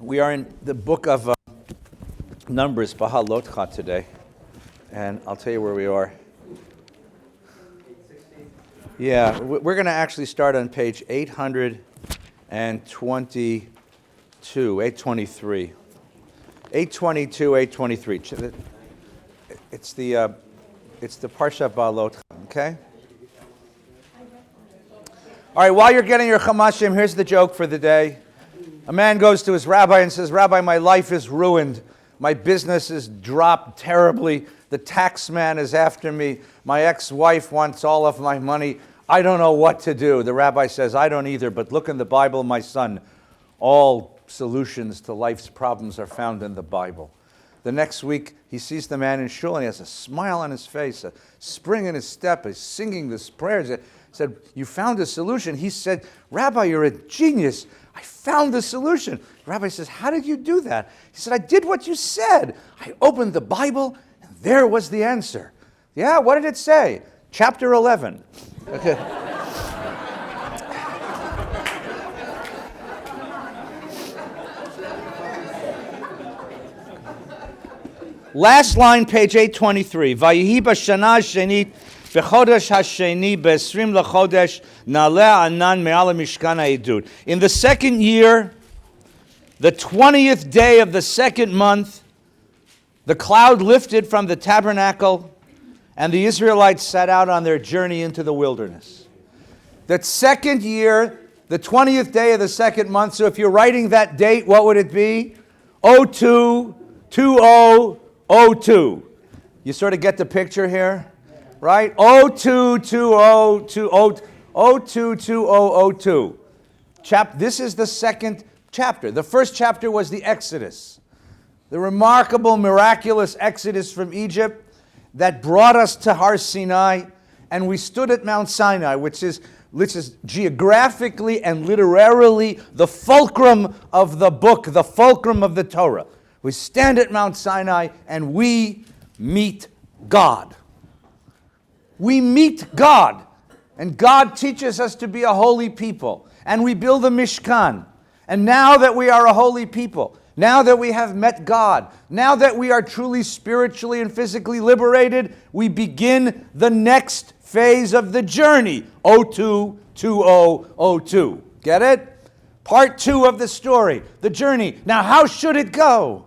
We are in the book of Numbers, Bahalotcha today, and I'll tell you where we are. Yeah, we're going to actually start on page 822, 823. 822, 823. It's the Parsha Bahalotcha, okay? All right, while you're getting your chamashim, here's the joke for the day. A man goes to his rabbi and says, "Rabbi, my life is ruined. My business is dropped terribly. The tax man is after me. My ex-wife wants all of my money. I don't know what to do." The rabbi says, "I don't either, but look in the Bible, my son. All solutions to life's problems are found in the Bible." The next week, he sees the man in shul, and he has a smile on his face, a spring in his step. He's singing this prayer. He said, "You found a solution." He said, "Rabbi, you're a genius. I found the solution." The rabbi says, "How did you do that?" He said, "I did what you said. I opened the Bible, and there was the answer." "Yeah, what did it say?" Chapter 11. Okay. Last line, page 823. Vayihi b'shana shenit b'chodesh hasheni b'esrim l'chodesh naleh anan me'al mishkan ha'edut. In the second year, the 20th day of the second month, the cloud lifted from the tabernacle, and the Israelites set out on their journey into the wilderness. That second year, the 20th day of the second month, so if you're writing that date, what would it be? 02-2002. You sort of get the picture here, right? 02-2002. This is the second chapter. The first chapter was the Exodus, the remarkable, miraculous Exodus from Egypt that brought us to Har Sinai, and we stood at Mount Sinai, which is geographically and literarily the fulcrum of the book, the fulcrum of the Torah. We stand at Mount Sinai and we meet God. We meet God, and God teaches us to be a holy people, and we build a Mishkan. And now that we are a holy people, now that we have met God, now that we are truly spiritually and physically liberated, we begin the next phase of the journey, 02-2002. Get it? Part 2 of the story, the journey. Now, how should it go?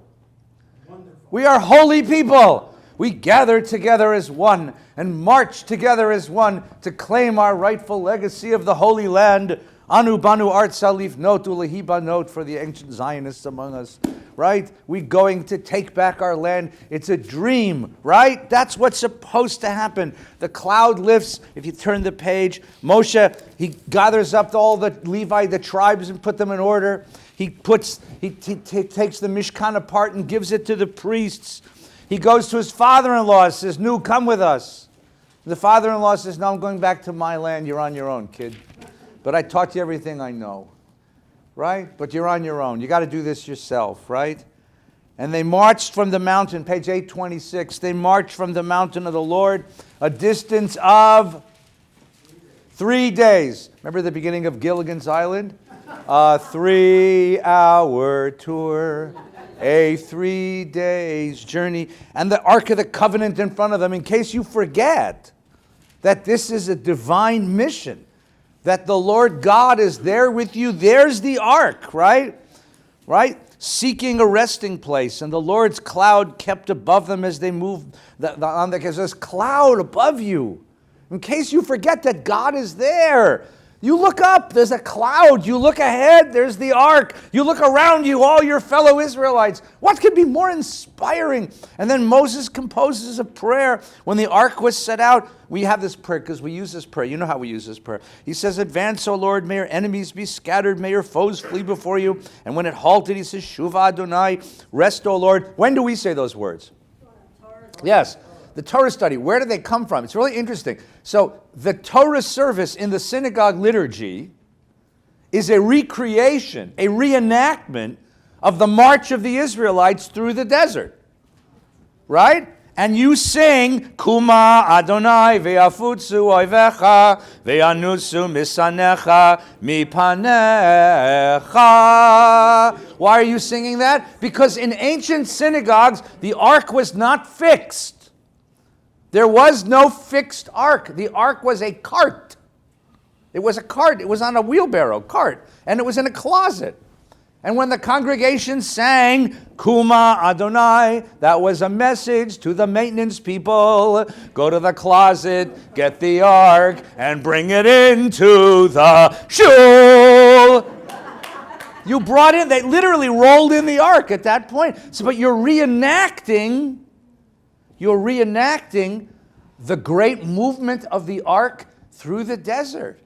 Wonderful. We are holy people. We gather together as one and march together as one to claim our rightful legacy of the Holy Land. Anu banu art salif not ulehiba not for the ancient Zionists among us, right? We're going to take back our land. It's a dream, right? That's what's supposed to happen. The cloud lifts. If you turn the page, Moshe, he gathers up all the Levi, the tribes, and put them in order. He takes the Mishkan apart and gives it to the priests. He goes to his father-in-law and says, "Nu, come with us." The father-in-law says, "No, I'm going back to my land. You're on your own, kid. But I taught you everything I know." Right? But you're on your own. You got to do this yourself, right? And they marched from the mountain, page 826. They marched from the mountain of the Lord a distance of 3 days. Remember the beginning of Gilligan's Island? A 3-hour tour, a 3 days journey, and the Ark of the Covenant in front of them, in case you forget that this is a divine mission, that the Lord God is there with you. There's the Ark, right? Right? Seeking a resting place, and the Lord's cloud kept above them as they moved on. There's this cloud above you, in case you forget that God is there. You look up, there's a cloud. You look ahead, there's the Ark. You look around you, all your fellow Israelites. What could be more inspiring? And then Moses composes a prayer. When the Ark was set out, we have this prayer because we use this prayer. You know how we use this prayer. He says, "Advance, O Lord, may your enemies be scattered, may your foes flee before you." And when it halted, he says, "Shuva Adonai, rest, O Lord." When do we say those words? Yes. The Torah study, where do they come from? It's really interesting. So the Torah service in the synagogue liturgy is a recreation, a reenactment of the march of the Israelites through the desert, right? and you sing, Kuma Adonai ve'afutzu oivecha ve'anusu misanecha mipanecha. Why are you singing that? Because in ancient synagogues, the ark was not fixed. There was no fixed ark. The ark was a cart. It was a cart. It was on a wheelbarrow cart, and it was in a closet. And when the congregation sang, Kuma Adonai, that was a message to the maintenance people. Go to the closet, get the ark, and bring it into the shul. You brought in, they literally rolled in the ark at that point. So, but you're reenacting the great movement of the ark through the desert.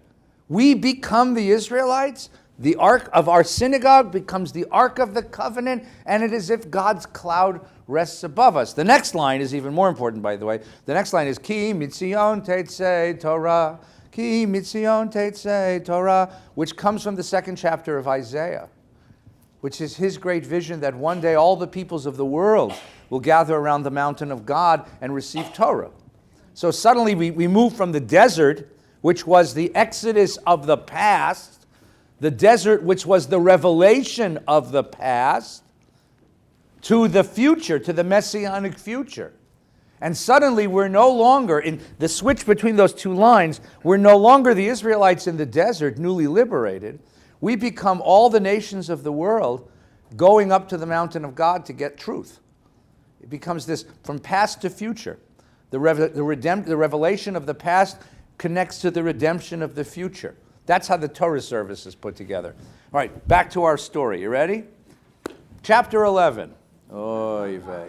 We become the Israelites. The ark of our synagogue becomes the ark of the covenant, and it is as if God's cloud rests above us. The next line is even more important, by the way. The next line is Ki mitzion teitzei Torah, Ki mitzion teitzei Torah, which comes from the second chapter of Isaiah, which is his great vision that one day all the peoples of the world will gather around the mountain of God and receive Torah. So suddenly we move from the desert, which was the exodus of the past, the desert, which was the revelation of the past, to the future, to the messianic future. And suddenly we're no longer, in the switch between those two lines, we're no longer the Israelites in the desert, newly liberated. We become all the nations of the world going up to the mountain of God to get truth. It becomes this from past to future. The revelation of the past connects to the redemption of the future. That's how the Torah service is put together. All right, back to our story. You ready? Chapter 11. Oy vey.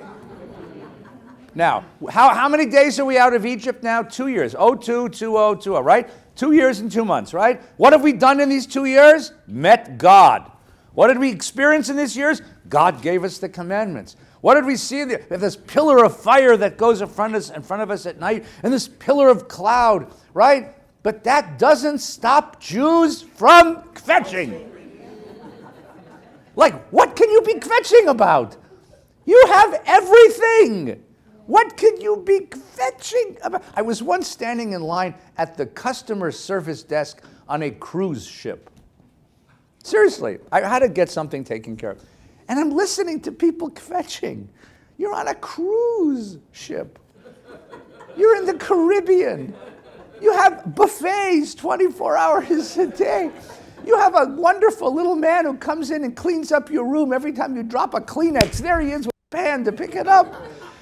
Now, how many days are we out of Egypt now? 2 years. 022020, right? 2 years and 2 months, right? What have we done in these 2 years? Met God. What did we experience in these years? God gave us the commandments. What did we see? We have this pillar of fire that goes in front of us at night, and this pillar of cloud, right? But that doesn't stop Jews from kvetching. Like, what can you be kvetching about? You have everything. What can you be kvetching about? I was once standing in line at the customer service desk on a cruise ship. Seriously, I had to get something taken care of. And I'm listening to people kvetching. You're on a cruise ship. You're in the Caribbean. You have buffets 24 hours a day. You have a wonderful little man who comes in and cleans up your room every time you drop a Kleenex. There he is with a pan to pick it up.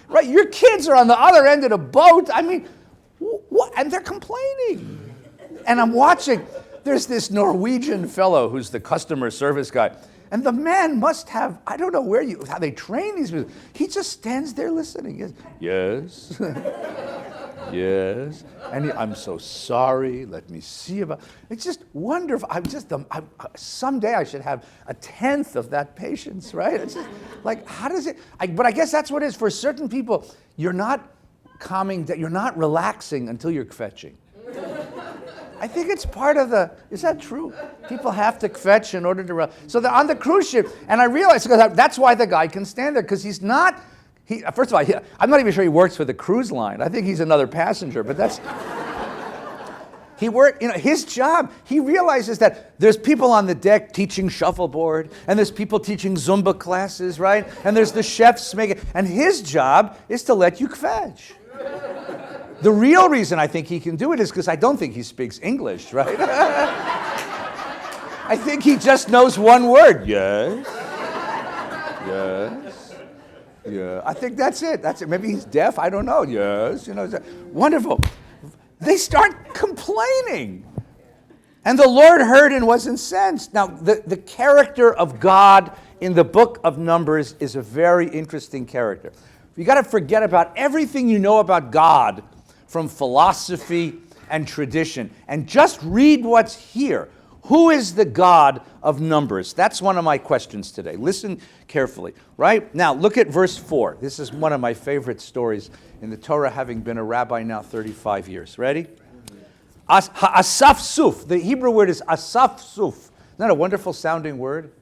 Right? Your kids are on the other end of the boat. I mean, what? And they're complaining. And I'm watching. There's this Norwegian fellow who's the customer service guy. And the man must have, I don't know how they train these people. He just stands there listening. Yes. Yes. And I'm so sorry. Let me see about. It's just wonderful. Someday I should have a tenth of that patience, right? It's just like, how does it? But I guess that's what it is for certain people. You're not you're not relaxing until you're kvetching. I think it's part of is that true? People have to kvetch in order to, so they're on the cruise ship, and I realized, because that's why the guy can stand there, because he's not, first of all, I'm not even sure he works for the cruise line. I think he's another passenger, but that's, his job, he realizes that there's people on the deck teaching shuffleboard, and there's people teaching Zumba classes, right? And there's the chefs making, and his job is to let you kvetch. The real reason I think he can do it is because I don't think he speaks English, right? I think he just knows one word. Yes. Yes. Yeah. I think that's it. Maybe he's deaf. I don't know. Yes. Wonderful. They start complaining. And the Lord heard and was incensed. Now, the character of God in the book of Numbers is a very interesting character. You got to forget about everything you know about God from philosophy and tradition, and just read what's here. Who is the God of Numbers? That's one of my questions today. Listen carefully, right? Now, look at verse 4. This is one of my favorite stories in the Torah, having been a rabbi now 35 years. Ready? Asaf Suf. The Hebrew word is Asaf Suf. Isn't that a wonderful sounding word?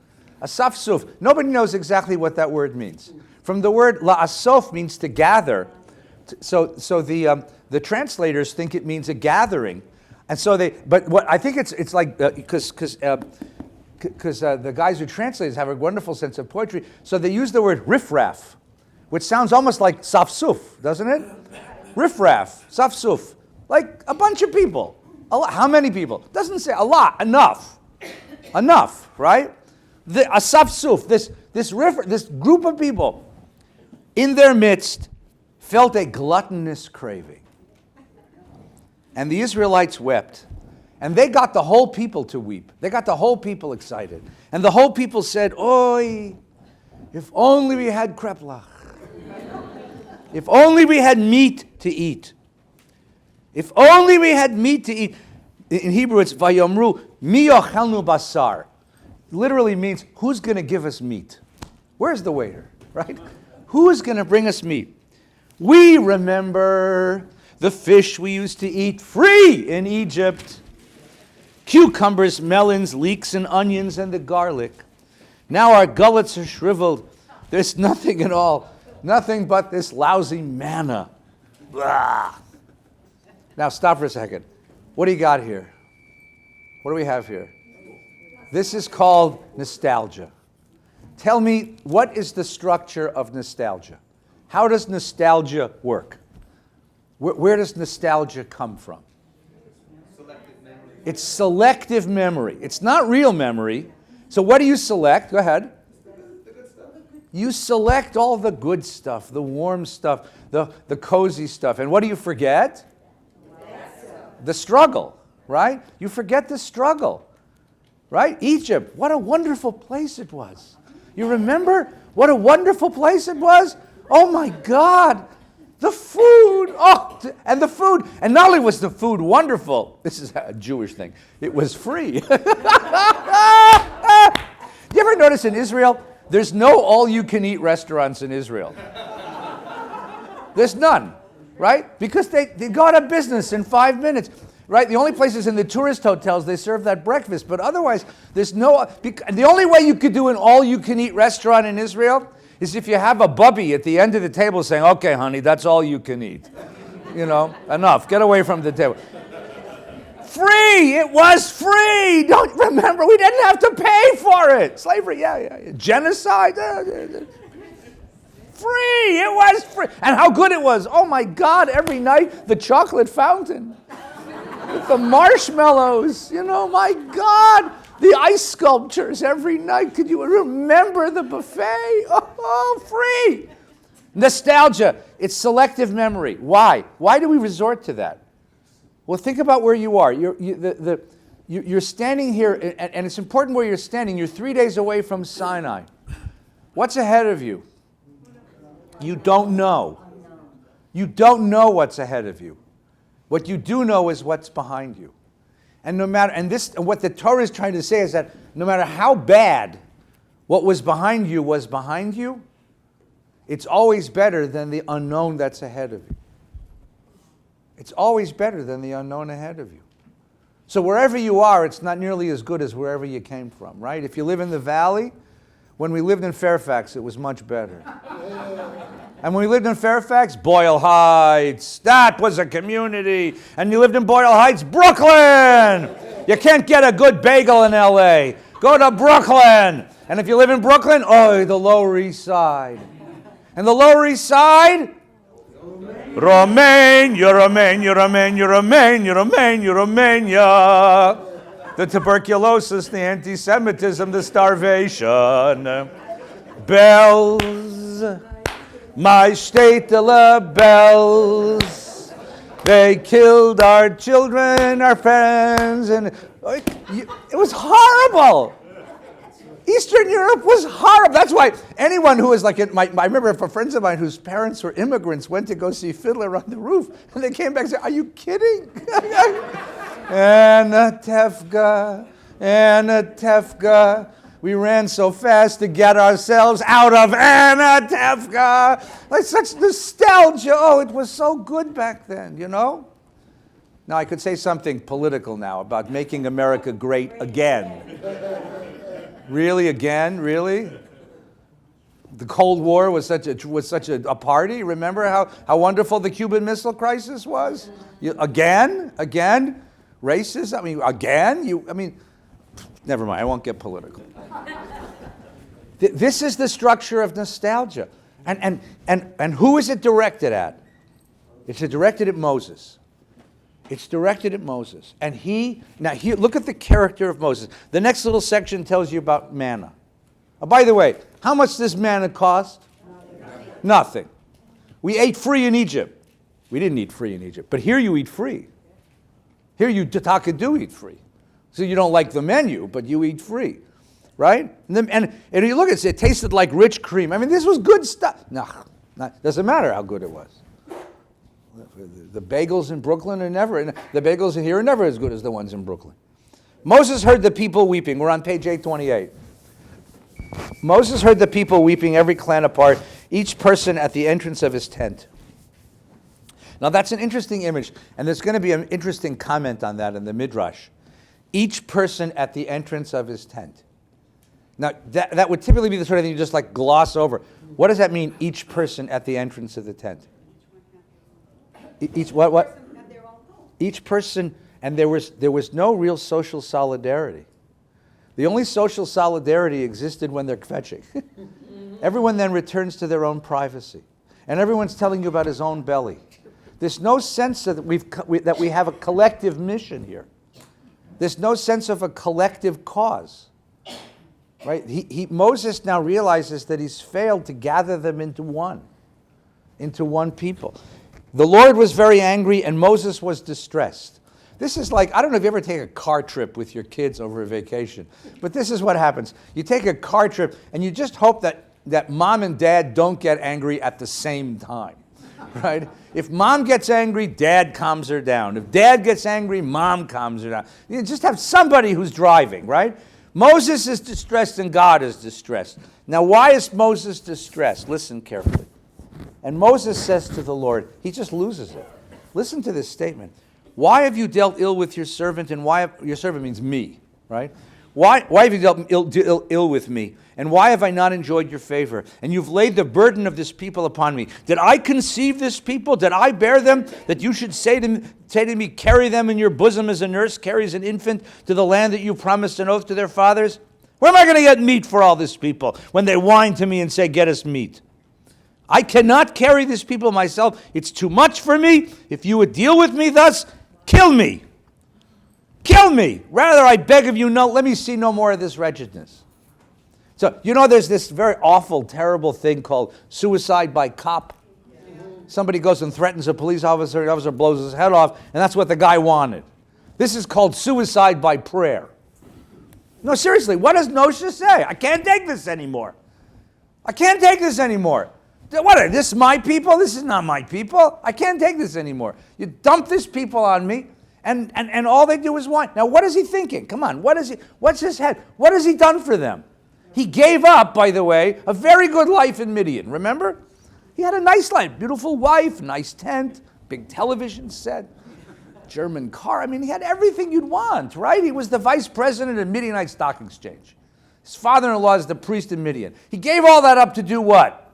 Asaf Suf. Nobody knows exactly what that word means. From the word la'asof means to gather, the translators think it means a gathering, and so but what I think it's like because the guys who translate have a wonderful sense of poetry, so they use the word riffraff, which sounds almost like safsuf, doesn't it? Riffraff, safsuf, like a bunch of people. How many people? Doesn't say a lot. Enough, right? A safsuf, this group of people, in their midst, felt a gluttonous craving. And the Israelites wept. And they got the whole people to weep. They got the whole people excited. And the whole people said, Oi, if only we had kreplach. If only we had meat to eat. If only we had meat to eat. In Hebrew it's vayomru, mi yochelnu basar. Literally means, who's going to give us meat? Where's the waiter, right? Who's going to bring us meat? We remember the fish we used to eat free in Egypt. Cucumbers, melons, leeks, and onions, and the garlic. Now our gullets are shriveled. There's nothing at all. Nothing but this lousy manna. Blah. Now stop for a second. What do you got here? What do we have here? This is called nostalgia. Tell me, what is the structure of nostalgia? How does nostalgia work? Where does nostalgia come from? It's selective memory. It's not real memory. So what do you select? Go ahead. You select all the good stuff, the warm stuff, the cozy stuff. And what do you forget? The struggle, right? You forget the struggle, right? Egypt, what a wonderful place it was. You remember what a wonderful place it was? Oh my God. The food, and the food. And not only was the food wonderful, this is a Jewish thing, it was free. You ever notice in Israel, there's no all-you-can-eat restaurants in Israel. There's none, right? Because they go out of business in 5 minutes, right? The only places in the tourist hotels, they serve that breakfast, but otherwise, there's no, the only way you could do an all-you-can-eat restaurant in Israel is if you have a bubby at the end of the table saying, okay, honey, that's all you can eat. You know, enough. Get away from the table. Free! It was free! Don't remember, we didn't have to pay for it. Slavery, yeah. Genocide? Free! It was free. And how good it was. Oh my God, every night, the chocolate fountain. With the marshmallows, you know, my God. The ice sculptures every night. Could you remember the buffet? Oh, free. Nostalgia. It's selective memory. Why? Why do we resort to that? Well, think about where you are. You're standing here, and it's important where you're standing. You're 3 days away from Sinai. What's ahead of you? You don't know. You don't know what's ahead of you. What you do know is what's behind you. And what the Torah is trying to say is that no matter how bad what was behind you, it's always better than the unknown that's ahead of you. It's always better than the unknown ahead of you. So wherever you are, it's not nearly as good as wherever you came from, right? If you live in the valley, when we lived in Fairfax, it was much better. And when we lived in Fairfax, Boyle Heights, that was a community. And you lived in Boyle Heights, Brooklyn. You can't get a good bagel in LA. Go to Brooklyn. And if you live in Brooklyn, the Lower East Side. And the Lower East Side, Romania, Romania. The tuberculosis, the anti-Semitism, the starvation. Bells. My shtetl bells, they killed our children, our friends, and it was horrible. Eastern Europe was horrible. That's why anyone who was like, I remember friends of mine whose parents were immigrants went to go see Fiddler on the Roof, and they came back and said, are you kidding? Anatevka, Anatevka. We ran so fast to get ourselves out of Anatevka. Like such nostalgia. Oh, it was so good back then, you know? Now, I could say something political now about making America great again. Really, again? Really? the Cold War was such a party. Remember how wonderful the Cuban Missile Crisis was? Again, racism. Never mind. I won't get political. This is the structure of nostalgia, and who is it directed at? It's directed at Moses. It's directed at Moses, and look at the character of Moses. The next little section tells you about manna. Oh, by the way, how much does manna cost? Nothing. We ate free in Egypt. We didn't eat free in Egypt, but here you eat free. Here you do eat free. So you don't like the menu, but you eat free, right? And you look at it tasted like rich cream. This was good stuff. No, doesn't matter how good it was. The bagels in Brooklyn the bagels here are never as good as the ones in Brooklyn. Moses heard the people weeping. We're on page 828. Moses heard the people weeping, every clan apart, each person at the entrance of his tent. Now that's an interesting image, and there's going to be an interesting comment on that in the Midrash. Each person at the entrance of his tent. Now that would typically be the sort of thing you just like gloss over. What does that mean, each person at the entrance of the tent? Each what? Each person, and there was no real social solidarity. The only social solidarity existed when they're kvetching. Everyone then returns to their own privacy, and everyone's telling you about his own belly. There's no sense that we have a collective mission here. There's no sense of a collective cause, right? Moses now realizes that he's failed to gather them into one people. The Lord was very angry, and Moses was distressed. This is like, I don't know if you ever take a car trip with your kids over a vacation, but this is what happens. You take a car trip, and you just hope that mom and dad don't get angry at the same time, right? If mom gets angry, dad calms her down. If dad gets angry, mom calms her down. You just have somebody who's driving, right? Moses is distressed, and God is distressed. Now, why is Moses distressed? Listen carefully. And Moses says to the Lord, he just loses it. Listen to this statement. Why have you dealt ill with your servant, and your servant means me, right? Why have you dealt ill with me, and why have I not enjoyed your favor? And you've laid the burden of this people upon me. Did I conceive this people? Did I bear them? That you should say to me, carry them in your bosom as a nurse carries an infant to the land that you promised an oath to their fathers? Where am I going to get meat for all this people when they whine to me and say, get us meat? I cannot carry this people myself. It's too much for me. If you would deal with me thus, kill me. Kill me. Rather, I beg of you, let me see no more of this wretchedness. So, there's this very awful, terrible thing called suicide by cop. Somebody goes and threatens a police officer, the officer blows his head off, and that's what the guy wanted. This is called suicide by prayer. No, seriously, what does Nosha say? I can't take this anymore. I can't take this anymore. What are this my people? This is not my people. I can't take this anymore. You dump this people on me, and all they do is whine. Now, what is he thinking? Come on, what's his head? What has he done for them? He gave up, by the way, a very good life in Midian. Remember? He had a nice life, beautiful wife, nice tent, big television set, German car. He had everything you'd want, right? He was the vice president of Midianite Stock Exchange. His father-in-law is the priest in Midian. He gave all that up to do what?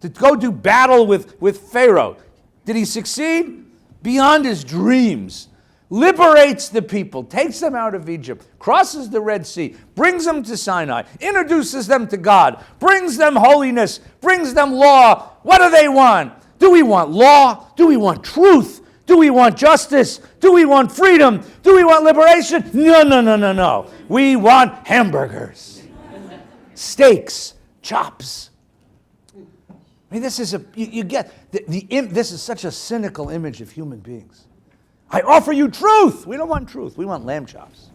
To go do battle with Pharaoh. Did he succeed? Beyond his dreams. Liberates the people, takes them out of Egypt, crosses the Red Sea, brings them to Sinai, introduces them to God, brings them holiness, brings them law. What do they want? Do we want law? Do we want truth? Do we want justice? Do we want freedom? Do we want liberation? No. We want hamburgers, steaks, chops. This is this is such a cynical image of human beings. I offer you truth. We don't want truth. We want lamb chops.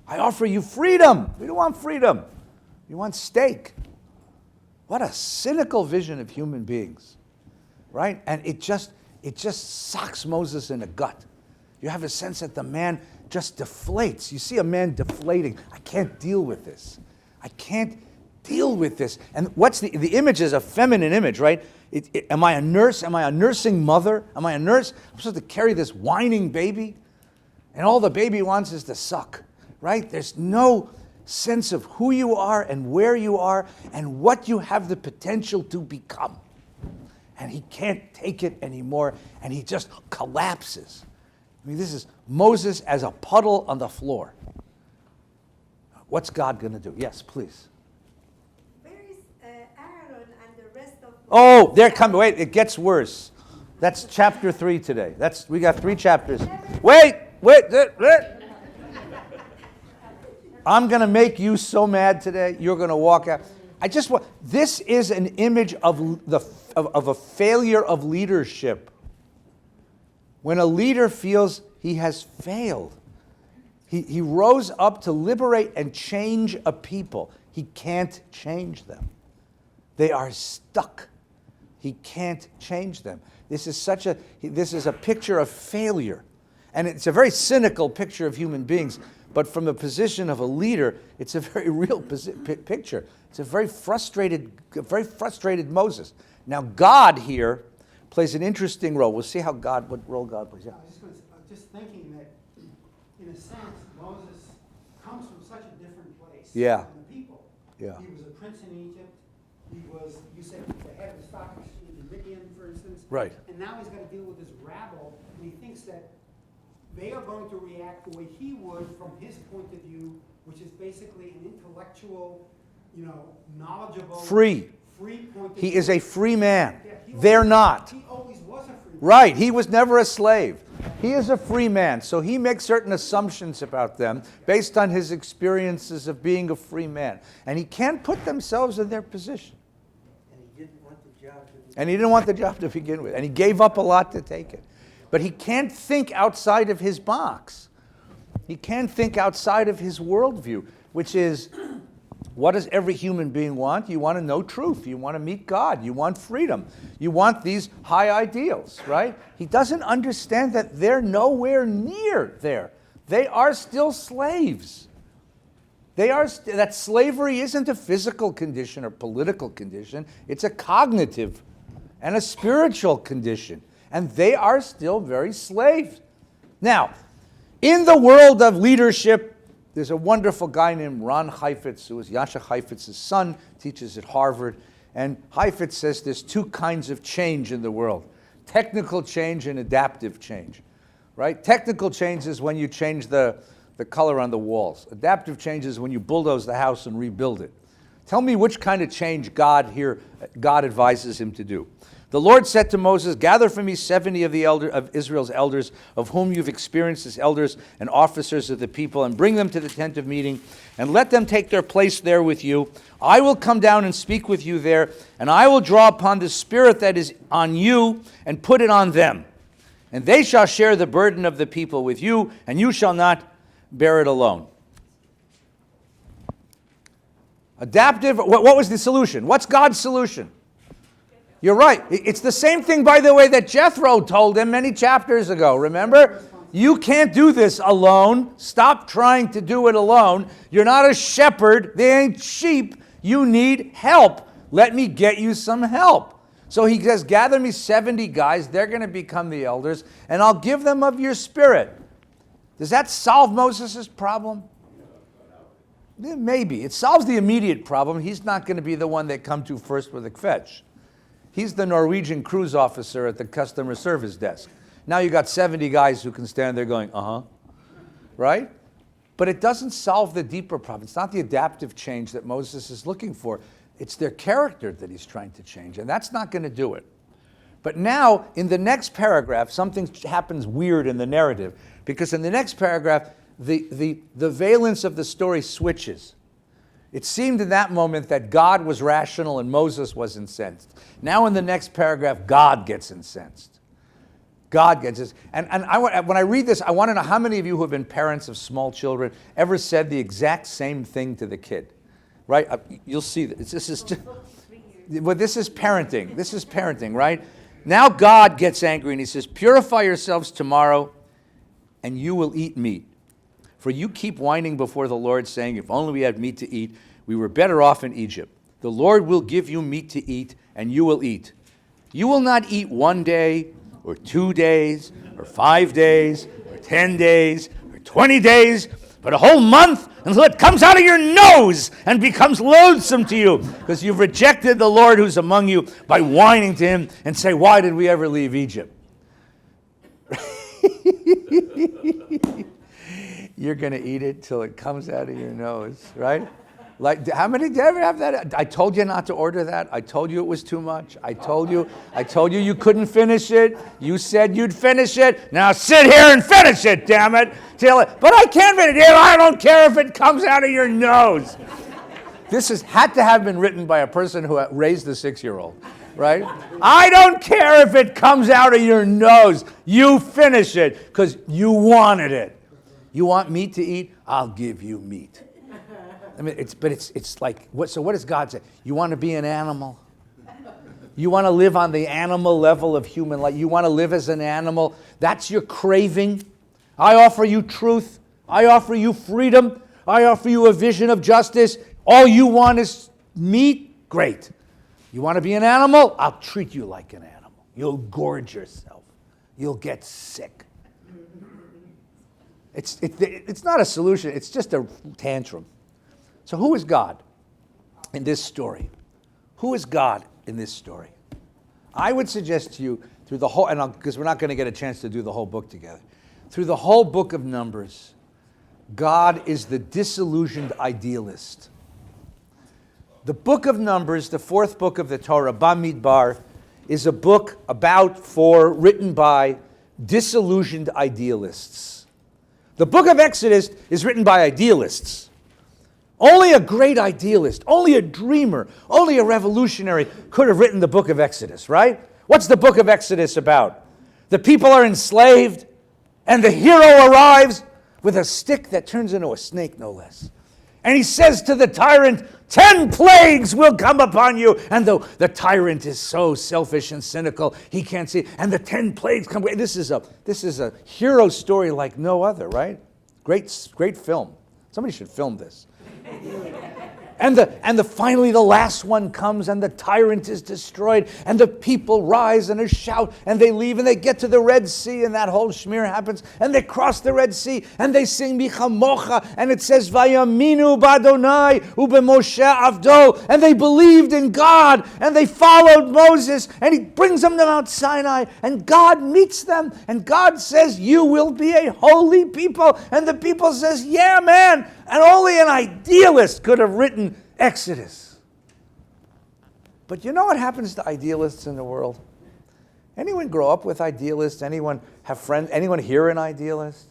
I offer you freedom. We don't want freedom. We want steak. What a cynical vision of human beings, right? And it just socks Moses in the gut. You have a sense that the man just deflates. You see a man deflating. I can't deal with this. I can't deal with this. And what's the image is a feminine image, right? Am I a nurse? Am I a nursing mother? Am I a nurse? I'm supposed to carry this whining baby? And all the baby wants is to suck, right? There's no sense of who you are and where you are and what you have the potential to become. And he can't take it anymore, and he just collapses. I mean, this is Moses as a puddle on the floor. What's God going to do? Yes, please. Where is Aaron and the rest of... Oh, they're coming. Wait, it gets worse. That's chapter 3 today. We got 3 chapters. Wait. I'm going to make you so mad today, you're going to walk out. This is an image of a failure of leadership. When a leader feels he has failed, he rose up to liberate and change a people. He can't change them. They are stuck. He can't change them. This is a picture of failure. And it's a very cynical picture of human beings. But from the position of a leader, it's a very real picture. It's a very frustrated Moses. Now, God here plays an interesting role. We'll see what role God plays. Yeah. I was just thinking that, in a sense, Moses comes from such a different place Yeah. than the people. Yeah. He was a prince in Egypt. He was, you said, the head of the stock exchange in Midian, for instance. Right. And now he's got to deal with this rabble, and he thinks that they are going to react the way he would from his point of view, which is basically an intellectual, knowledgeable, free point of view. He is a free man. Yeah, They're not. He always was a free man. Right. He was never a slave. He is a free man. So he makes certain assumptions about them based on his experiences of being a free man. And he can't put themselves in their position. And he didn't want the job to be. And he didn't want the job to begin with. And he gave up a lot to take it. But he can't think outside of his box. He can't think outside of his worldview, which is, what does every human being want? You want to know truth. You want to meet God. You want freedom. You want these high ideals, right? He doesn't understand that they're nowhere near there. They are still slaves. That slavery isn't a physical condition or political condition. It's a cognitive and a spiritual condition. And they are still very slaves. Now, in the world of leadership, there's a wonderful guy named Ron Heifetz, who is Yasha Heifetz's son, teaches at Harvard. And Heifetz says there's 2 kinds of change in the world: technical change and adaptive change. Right? Technical change is when you change the color on the walls. Adaptive change is when you bulldoze the house and rebuild it. Tell me which kind of change God advises him to do. The Lord said to Moses, "Gather for me 70 of Israel's elders, of whom you've experienced as elders and officers of the people, and bring them to the tent of meeting, and let them take their place there with you. I will come down and speak with you there, and I will draw upon the spirit that is on you and put it on them. And they shall share the burden of the people with you, and you shall not bear it alone." Adaptive, what was the solution? What's God's solution? You're right. It's the same thing, by the way, that Jethro told him many chapters ago. Remember? You can't do this alone. Stop trying to do it alone. You're not a shepherd. They ain't sheep. You need help. Let me get you some help. So he says, gather me 70 guys. They're going to become the elders, and I'll give them of your spirit. Does that solve Moses' problem? Maybe. It solves the immediate problem. He's not going to be the one they come to first with a fetch. He's the Norwegian cruise officer at the customer service desk. Now you got 70 guys who can stand there going, right? But it doesn't solve the deeper problem. It's not the adaptive change that Moses is looking for. It's their character that he's trying to change, and that's not going to do it. But now, in the next paragraph, something happens weird in the narrative, because in the next paragraph, the valence of the story switches. It seemed in that moment that God was rational and Moses was incensed. Now in the next paragraph, God gets incensed. God gets this. And when I read this, I want to know how many of you who have been parents of small children ever said the exact same thing to the kid, right? You'll see this. This is parenting. This is parenting, right? Now God gets angry and he says, "Purify yourselves tomorrow and you will eat meat. For you keep whining before the Lord, saying, if only we had meat to eat, we were better off in Egypt. The Lord will give you meat to eat, and you will eat. You will not eat 1 day, or 2 days, or 5 days, or 10 days, or 20 days, but a whole month until it comes out of your nose and becomes loathsome to you because you've rejected the Lord who's among you by whining to him and say, why did we ever leave Egypt? You're going to eat it till it comes out of your nose, right? Like, how many did you ever have that? I told you not to order that. I told you it was too much. I told you you couldn't finish it. You said you'd finish it. Now sit here and finish it, damn it. But I can't finish it. I don't care if it comes out of your nose. This had to have been written by a person who raised a 6-year-old, right? I don't care if it comes out of your nose. You finish it because you wanted it. You want meat to eat? I'll give you meat. I mean, it's like, so what does God say? You want to be an animal? You want to live on the animal level of human life? You want to live as an animal? That's your craving? I offer you truth. I offer you freedom. I offer you a vision of justice. All you want is meat? Great. You want to be an animal? I'll treat you like an animal. You'll gorge yourself. You'll get sick. It's not a solution. It's just a tantrum. So who is God in this story? Who is God in this story? I would suggest to you through the whole, and because we're not going to get a chance to do the whole book together, through the whole book of Numbers, God is the disillusioned idealist. The book of Numbers, the 4th book of the Torah, Bamidbar, is a book written by disillusioned idealists. The book of Exodus is written by idealists. Only a great idealist, only a dreamer, only a revolutionary could have written the book of Exodus, right? What's the book of Exodus about? The people are enslaved, and the hero arrives with a stick that turns into a snake, no less. And he says to the tyrant, 10 plagues will come upon you. And the tyrant is so selfish and cynical, he can't see. And the 10 plagues come. This is a hero story like no other, right? Great film. Somebody should film this. And finally the last one comes and the tyrant is destroyed and the people rise and they shout and they leave and they get to the Red Sea and that whole schmear happens and they cross the Red Sea and they sing Michamocha and it says Vayaminu Badonai Ubemoshe Avdo and they believed in God and they followed Moses and he brings them to Mount Sinai and God meets them and God says you will be a holy people and the people says yeah man. And only an idealist could have written Exodus. But you know what happens to idealists in the world? Anyone grow up with idealists? Anyone have friends? Anyone here an idealist?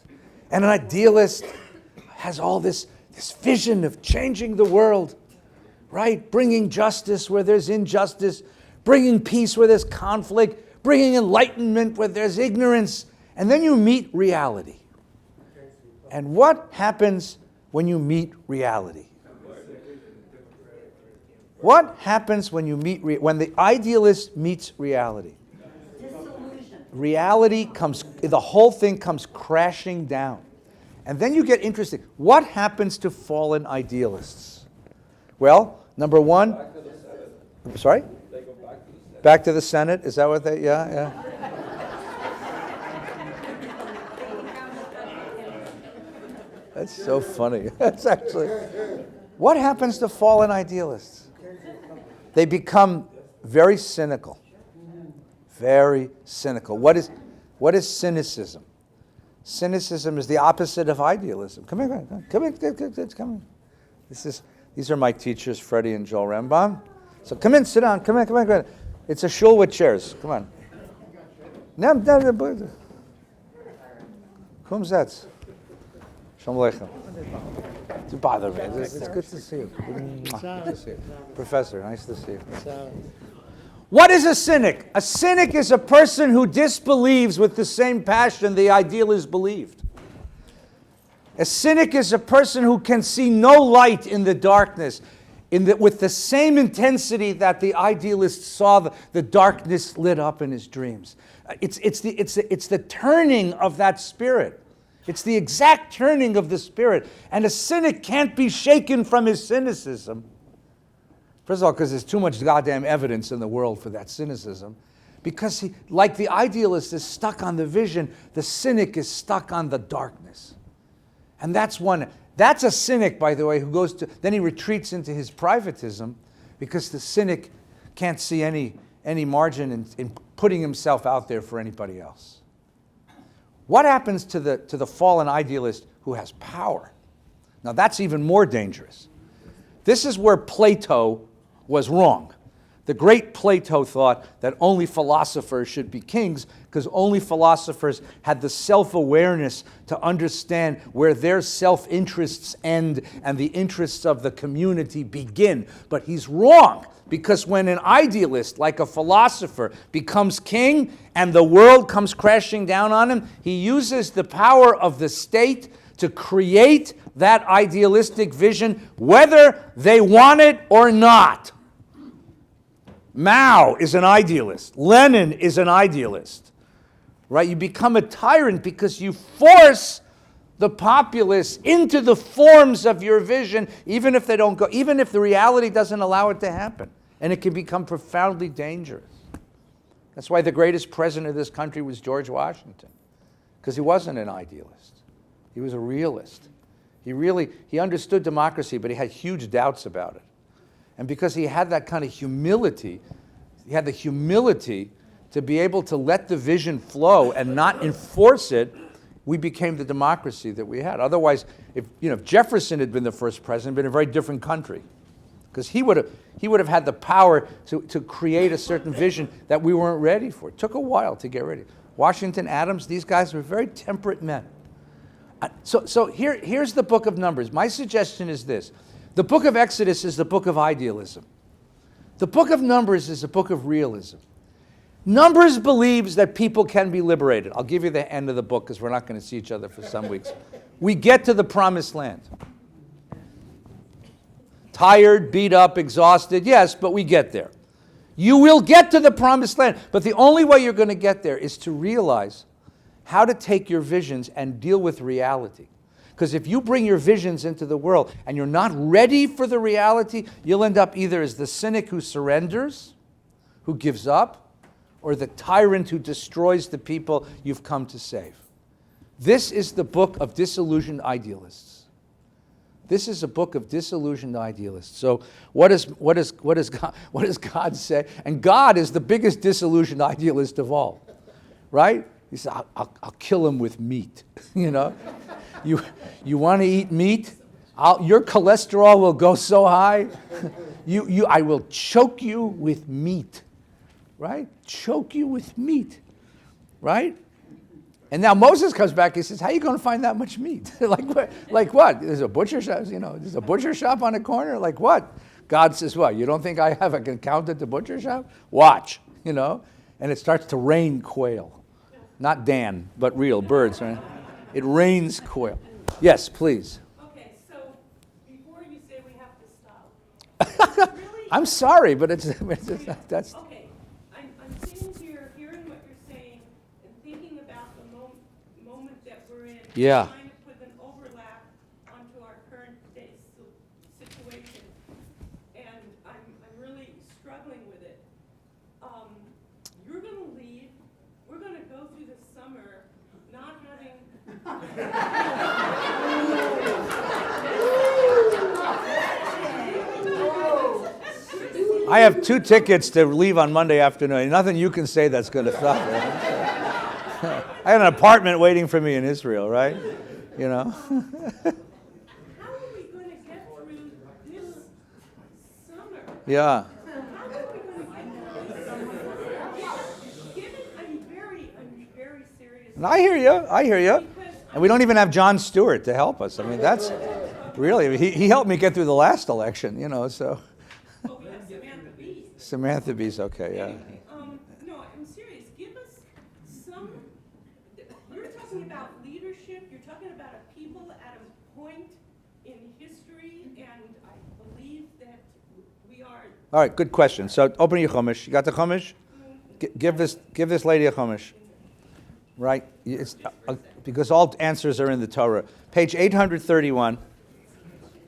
And an idealist has all this vision of changing the world, right? Bringing justice where there's injustice, bringing peace where there's conflict, bringing enlightenment where there's ignorance. And then you meet reality. And what happens when you meet reality? What happens when you meet when the idealist meets reality? Disillusion. Reality comes, the whole thing comes crashing down. And then you get interesting. What happens to fallen idealists? Well, number one, sorry? They go back to the Senate. Is that what they, yeah. That's so funny. That's actually, what happens to fallen idealists? They become very cynical. Very cynical. What is cynicism? Cynicism is the opposite of idealism. Come here. Come in. These are my teachers, Freddie and Joel Rambam. So come in, sit down. Come in. It's a shul with chairs. Come on. Kum Zetz. Shalom Aleichem. To bother me. It's good to see you. Good to see you. Professor, nice to see you. What is a cynic? A cynic is a person who disbelieves with the same passion the idealist believed. A cynic is a person who can see no light in the darkness, with the same intensity that the idealist saw the darkness lit up in his dreams. It's the turning of that spirit. It's the exact turning of the spirit. And a cynic can't be shaken from his cynicism. First of all, because there's too much goddamn evidence in the world for that cynicism. Because he, like the idealist is stuck on the vision, the cynic is stuck on the darkness. And that's a cynic, by the way, who goes to, then he retreats into his privatism because the cynic can't see any margin in putting himself out there for anybody else. What happens to the fallen idealist who has power? Now that's even more dangerous. This is where Plato was wrong. The great Plato thought that only philosophers should be kings because only philosophers had the self-awareness to understand where their self-interests end and the interests of the community begin. But he's wrong, because when an idealist, like a philosopher, becomes king and the world comes crashing down on him, he uses the power of the state to create that idealistic vision, whether they want it or not. Mao is an idealist. Lenin is an idealist. Right? You become a tyrant because you force the populace into the forms of your vision, even if they don't go, even if the reality doesn't allow it to happen. And it can become profoundly dangerous. That's why the greatest president of this country was George Washington, because he wasn't an idealist. He was a realist. He understood democracy, but he had huge doubts about it. And because he had that kind of humility, he had the humility to be able to let the vision flow and not enforce it, we became the democracy that we had. Otherwise, if Jefferson had been the first president, it'd been a very different country. Because he would have had the power to create a certain vision that we weren't ready for. It took a while to get ready. Washington, Adams, these guys were very temperate men. So here's the book of Numbers. My suggestion is this. The book of Exodus is the book of idealism. The book of Numbers is a book of realism. Numbers believes that people can be liberated. I'll give you the end of the book because we're not going to see each other for some weeks. We get to the promised land. Tired, beat up, exhausted, yes, but we get there. You will get to the promised land, but the only way you're going to get there is to realize how to take your visions and deal with reality. Because if you bring your visions into the world and you're not ready for the reality, you'll end up either as the cynic who surrenders, who gives up, or the tyrant who destroys the people you've come to save. This is the book of disillusioned idealists. This is a book of disillusioned idealists. So what does God say? And God is the biggest disillusioned idealist of all, right? He said, I'll kill him with meat. You want to eat meat? Your cholesterol will go so high. I will choke you with meat, right? Choke you with meat, right? And now Moses comes back. He says, "How are you going to find that much meat? Like what? Like what? There's a butcher shop. There's a butcher shop on the corner. Like what?" God says, "What? You don't think I have an account at the butcher shop? Watch, And it starts to rain quail, not Dan, but real birds, right? It rains quail. Yes, please. Okay, so before you say we have to stop, really, I'm sorry, but that's. okay, I'm sitting here hearing what you're saying and thinking about the moment that we're in. Yeah. Trying to put an overlap onto our current day situation, and I'm really struggling with it. You're going to leave. We're going to go through the summer not having. I have 2 tickets to leave on Monday afternoon. Nothing you can say that's going to stop it. I had an apartment waiting for me in Israel, right? How are we going to get through this summer? Yeah. How are we going to get through this summer? Given, I'm very serious. And I hear you. And we don't even have Jon Stewart to help us. I mean, that's really, he helped me get through the last election, so. Well, we have Samantha Bee. Samantha Bee's okay, yeah. No, I'm serious. Give us some. You're talking about leadership. You're talking about a people at a point in history, and I believe that we are. All right, good question. So open your Chumash. You got the Chumash? Give this lady a Chumash. Right? Because all answers are in the Torah. Page 831.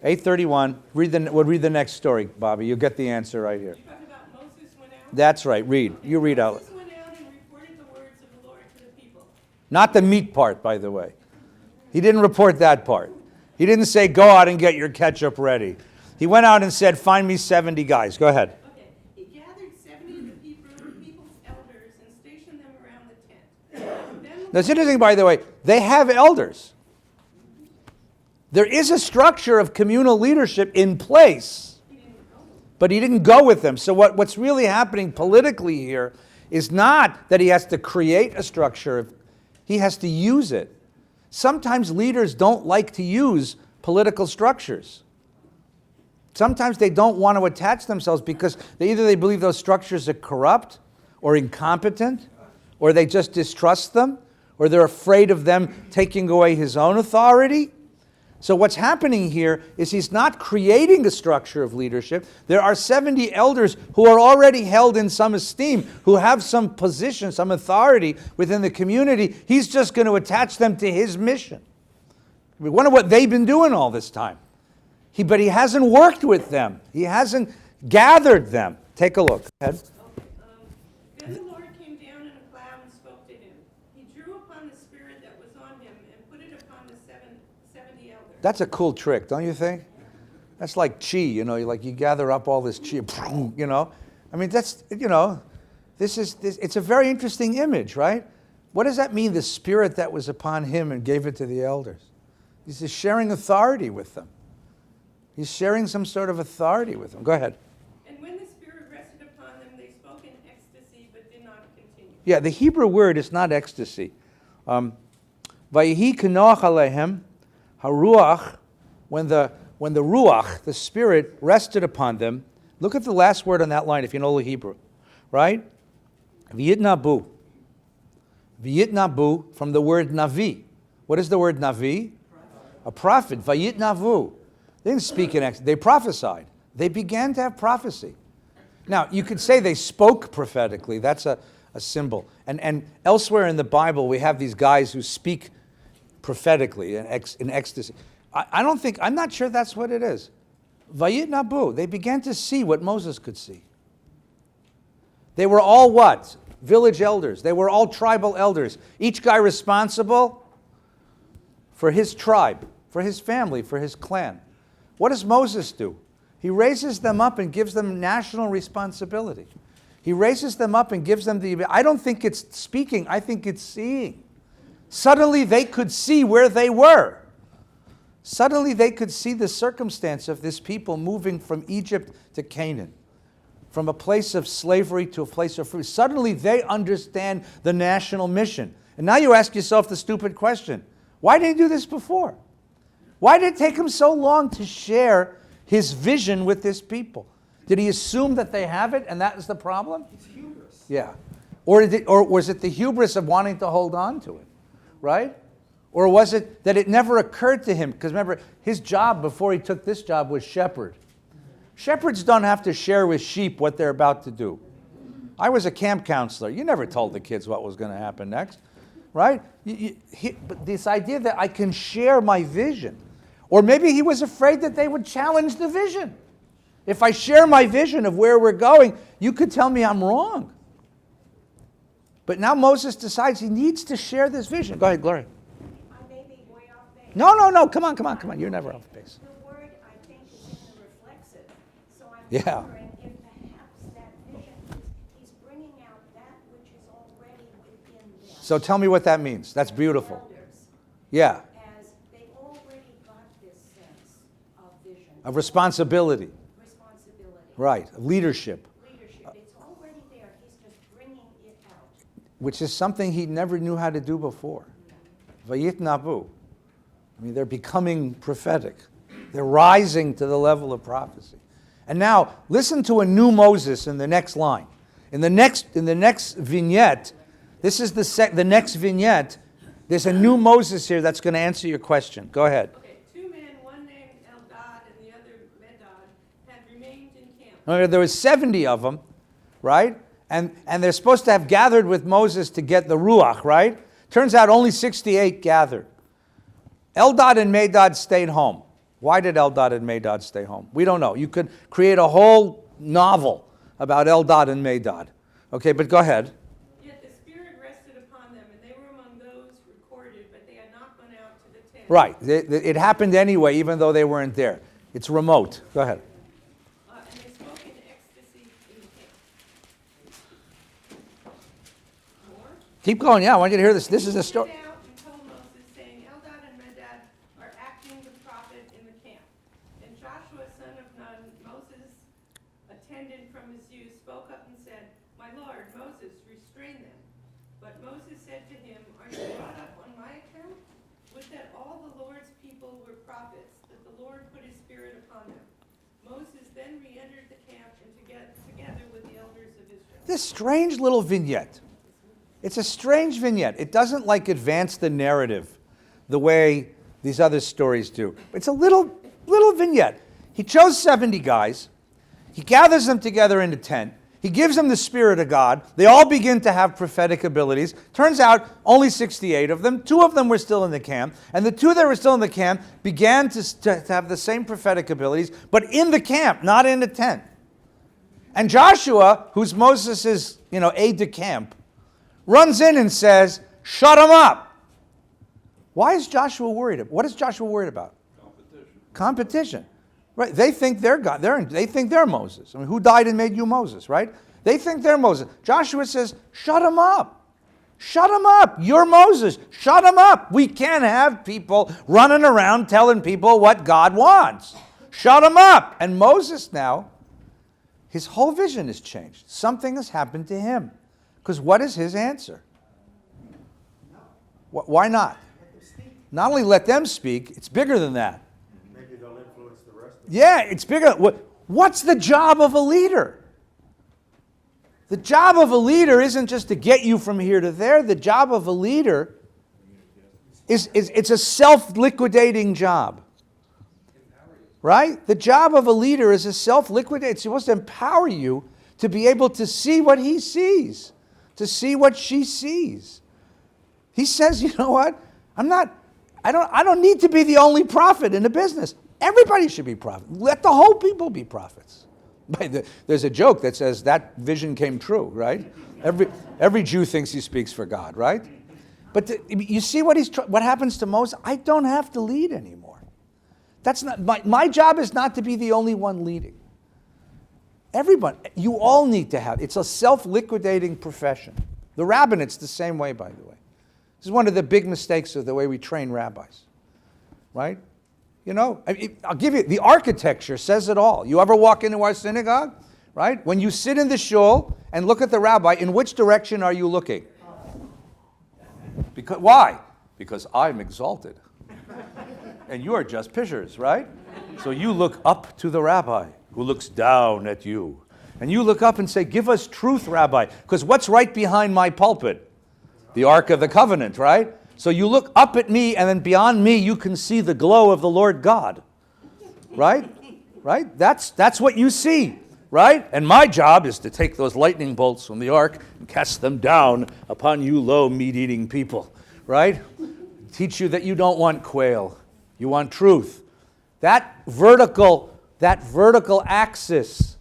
831. We'll read the next story, Bobby. You'll get the answer right here. You're talking about Moses went out. That's right. Read. You read out. Moses went out and reported the words of the Lord to the people. Not the meat part, by the way. He didn't report that part. He didn't say, go out and get your ketchup ready. He went out and said, find me 70 guys. Go ahead. Okay, he gathered 70 of the people's elders and stationed them around the tent. Then Now, it's interesting, by the way, they have elders. There is a structure of communal leadership in place, but he didn't go with them. So what's really happening politically here is not that he has to create a structure, he has to use it. Sometimes leaders don't like to use political structures. Sometimes they don't want to attach themselves because either they believe those structures are corrupt or incompetent, or they just distrust them, or they're afraid of them taking away his own authority. So what's happening here is he's not creating a structure of leadership. There are 70 elders who are already held in some esteem, who have some position, some authority within the community. He's just going to attach them to his mission. We wonder what they've been doing all this time. But he hasn't worked with them. He hasn't gathered them. Take a look. Go ahead. Then the Lord came down in a cloud and spoke to him. He drew upon the spirit that was on him and put it upon the 70 elders. That's a cool trick, don't you think? That's like chi, you gather up all this chi, I mean, that's, it's a very interesting image, right? What does that mean, the spirit that was upon him and gave it to the elders? He's just sharing authority with them. He's sharing some sort of authority with them. Go ahead. And when the Spirit rested upon them, they spoke in ecstasy but did not continue. Yeah, the Hebrew word is not ecstasy. Vayihi kenoach alehem haruach, when the ruach, the Spirit, rested upon them. Look at the last word on that line if you know the Hebrew, right? V'yitnabu. V'yitnabu from the word navi. What is the word navi? A prophet. Vayitnavu. They didn't speak in ecstasy. They prophesied. They began to have prophecy. Now, you could say they spoke prophetically. That's a symbol. And elsewhere in the Bible, we have these guys who speak prophetically in ecstasy. I'm not sure that's what it is. Vayitnabu. They began to see what Moses could see. They were all what? Village elders. They were all tribal elders. Each guy responsible for his tribe, for his family, for his clan. What does Moses do? He raises them up and gives them national responsibility. He raises them up and gives them I don't think it's speaking, I think it's seeing. Suddenly they could see where they were. Suddenly they could see the circumstance of this people moving from Egypt to Canaan, from a place of slavery to a place of freedom. Suddenly they understand the national mission. And now you ask yourself the stupid question, why didn't he do this before? Why did it take him so long to share his vision with this people? Did he assume that they have it and that is the problem? It's hubris. Yeah. Or was it the hubris of wanting to hold on to it, right? Or was it that it never occurred to him? Because remember, his job before he took this job was shepherd. Shepherds don't have to share with sheep what they're about to do. I was a camp counselor. You never told the kids what was going to happen next, right? But this idea that I can share my vision. Or maybe he was afraid that they would challenge the vision. If I share my vision of where we're going, you could tell me I'm wrong. But now Moses decides he needs to share this vision. Go ahead, Gloria. I may be way off base. No. Come on. You're never off base. The word, I think, is in the reflexive. So I'm Yeah. wondering if perhaps that vision he's bringing out that which is already within them. So tell me what that means. That's beautiful. Elders, Yeah. as they already got this sense of vision. Of responsibility. Responsibility. Right. Of leadership. Leadership. It's already there. He's just bringing it out. Which is something he never knew how to do before. Vayitnabu. I mean, they're becoming prophetic. They're rising to the level of prophecy. And now, listen to a new Moses in the next line. In the next vignette, this is the next vignette. There's a new Moses here that's going to answer your question. Go ahead. Okay, 2 men, one named Eldad and the other Medad, had remained in camp. There was 70 of them, right? And they're supposed to have gathered with Moses to get the Ruach, right? Turns out only 68 gathered. Eldad and Medad stayed home. Why did Eldad and Medad stay home? We don't know. You could create a whole novel about Eldad and Medad. Okay, but go ahead. Yet the Spirit rested upon them, and they were among those recorded, but they had not gone out to the tent Right. It happened anyway, even though they weren't there. It's remote. Go ahead. And they spoke in ecstasy in the camp. More? Keep going. Yeah, I want you to hear this. This is a story. Went out and told Moses, saying, Eldad and Medad are acting the prophet in the camp. And Joshua, son of Nun, Moses' attendant from his youth, spoke up and said, My Lord, Moses, restrain them. But Moses said to him, Are you brought up on my account? Would that all the Lord's people were prophets, that the Lord put his spirit upon them. Moses then re-entered the camp and together with the elders of Israel. This strange little vignette. It's a strange vignette. It doesn't advance the narrative the way these other stories do. It's a little vignette. He chose 70 guys. He gathers them together in a tent. He gives them the Spirit of God. They all begin to have prophetic abilities. Turns out only 68 of them. 2 of them were still in the camp. And the 2 that were still in the camp began to have the same prophetic abilities, but in the camp, not in the tent. And Joshua, who's Moses' aide de camp, runs in and says, shut them up. Why is Joshua worried? What is Joshua worried about? Competition. Right? They think they're God. They think they're Moses. I mean, who died and made you Moses, right? They think they're Moses. Joshua says, shut them up. Shut them up. You're Moses. Shut them up. We can't have people running around telling people what God wants. Shut them up. And Moses now, his whole vision has changed. Something has happened to him. Because what is his answer? Why not? Not only let them speak, it's bigger than that. Maybe they'll influence the rest of Yeah, it's bigger. What's the job of a leader? The job of a leader isn't just to get you from here to there. The job of a leader is it's a self-liquidating job. Right? The job of a leader is a self-liquidating. It's supposed to empower you to be able to see what he sees, to see what she sees. He says, you know what? I don't need to be the only prophet in the business. Everybody should be prophet. Let the whole people be prophets. There's a joke that says that vision came true, right? Every Jew thinks he speaks for God, right? But you see what happens to Moses? I don't have to lead anymore. That's not my job is not to be the only one leading. Everyone, you all need to have. It's a self-liquidating profession. The rabbinate's the same way, by the way. This is one of the big mistakes of the way we train rabbis, right? I'll give you, the architecture says it all. You ever walk into our synagogue, right? When you sit in the shul and look at the rabbi, in which direction are you looking? Why? Because I'm exalted. And you are just pishers, right? So you look up to the rabbi, who looks down at you. And you look up and say, give us truth, Rabbi. Because what's right behind my pulpit? The Ark of the Covenant, right? So you look up at me, and then beyond me, you can see the glow of the Lord God. Right? Right? That's what you see. Right? And my job is to take those lightning bolts from the Ark and cast them down upon you low meat-eating people. Right? Teach you that you don't want quail. You want truth. That vertical axis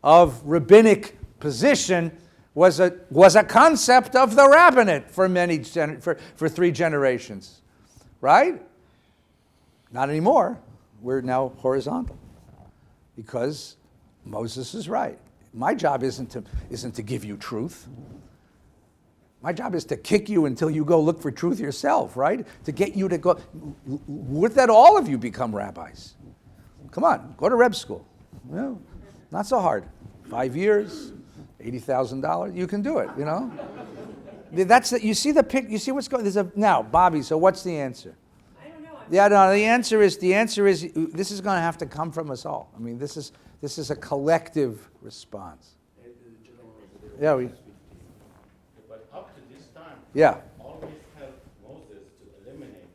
of rabbinic position was a concept of the rabbinate for 3 generations, right? Not anymore. We're now horizontal because Moses is right. My job isn't to give you truth. My job is to kick you until you go look for truth yourself, right? To get you to go. Would that all of you become rabbis? Come on, go to Reb school. Well, not so hard. 5 years, $80,000. You can do it. You see the pic. You see what's going. Now, Bobby. So what's the answer? I don't know. The answer is this is going to have to come from us all. I mean, this is a collective response. Yeah. But up to this time, Yeah. always helped Moses to eliminate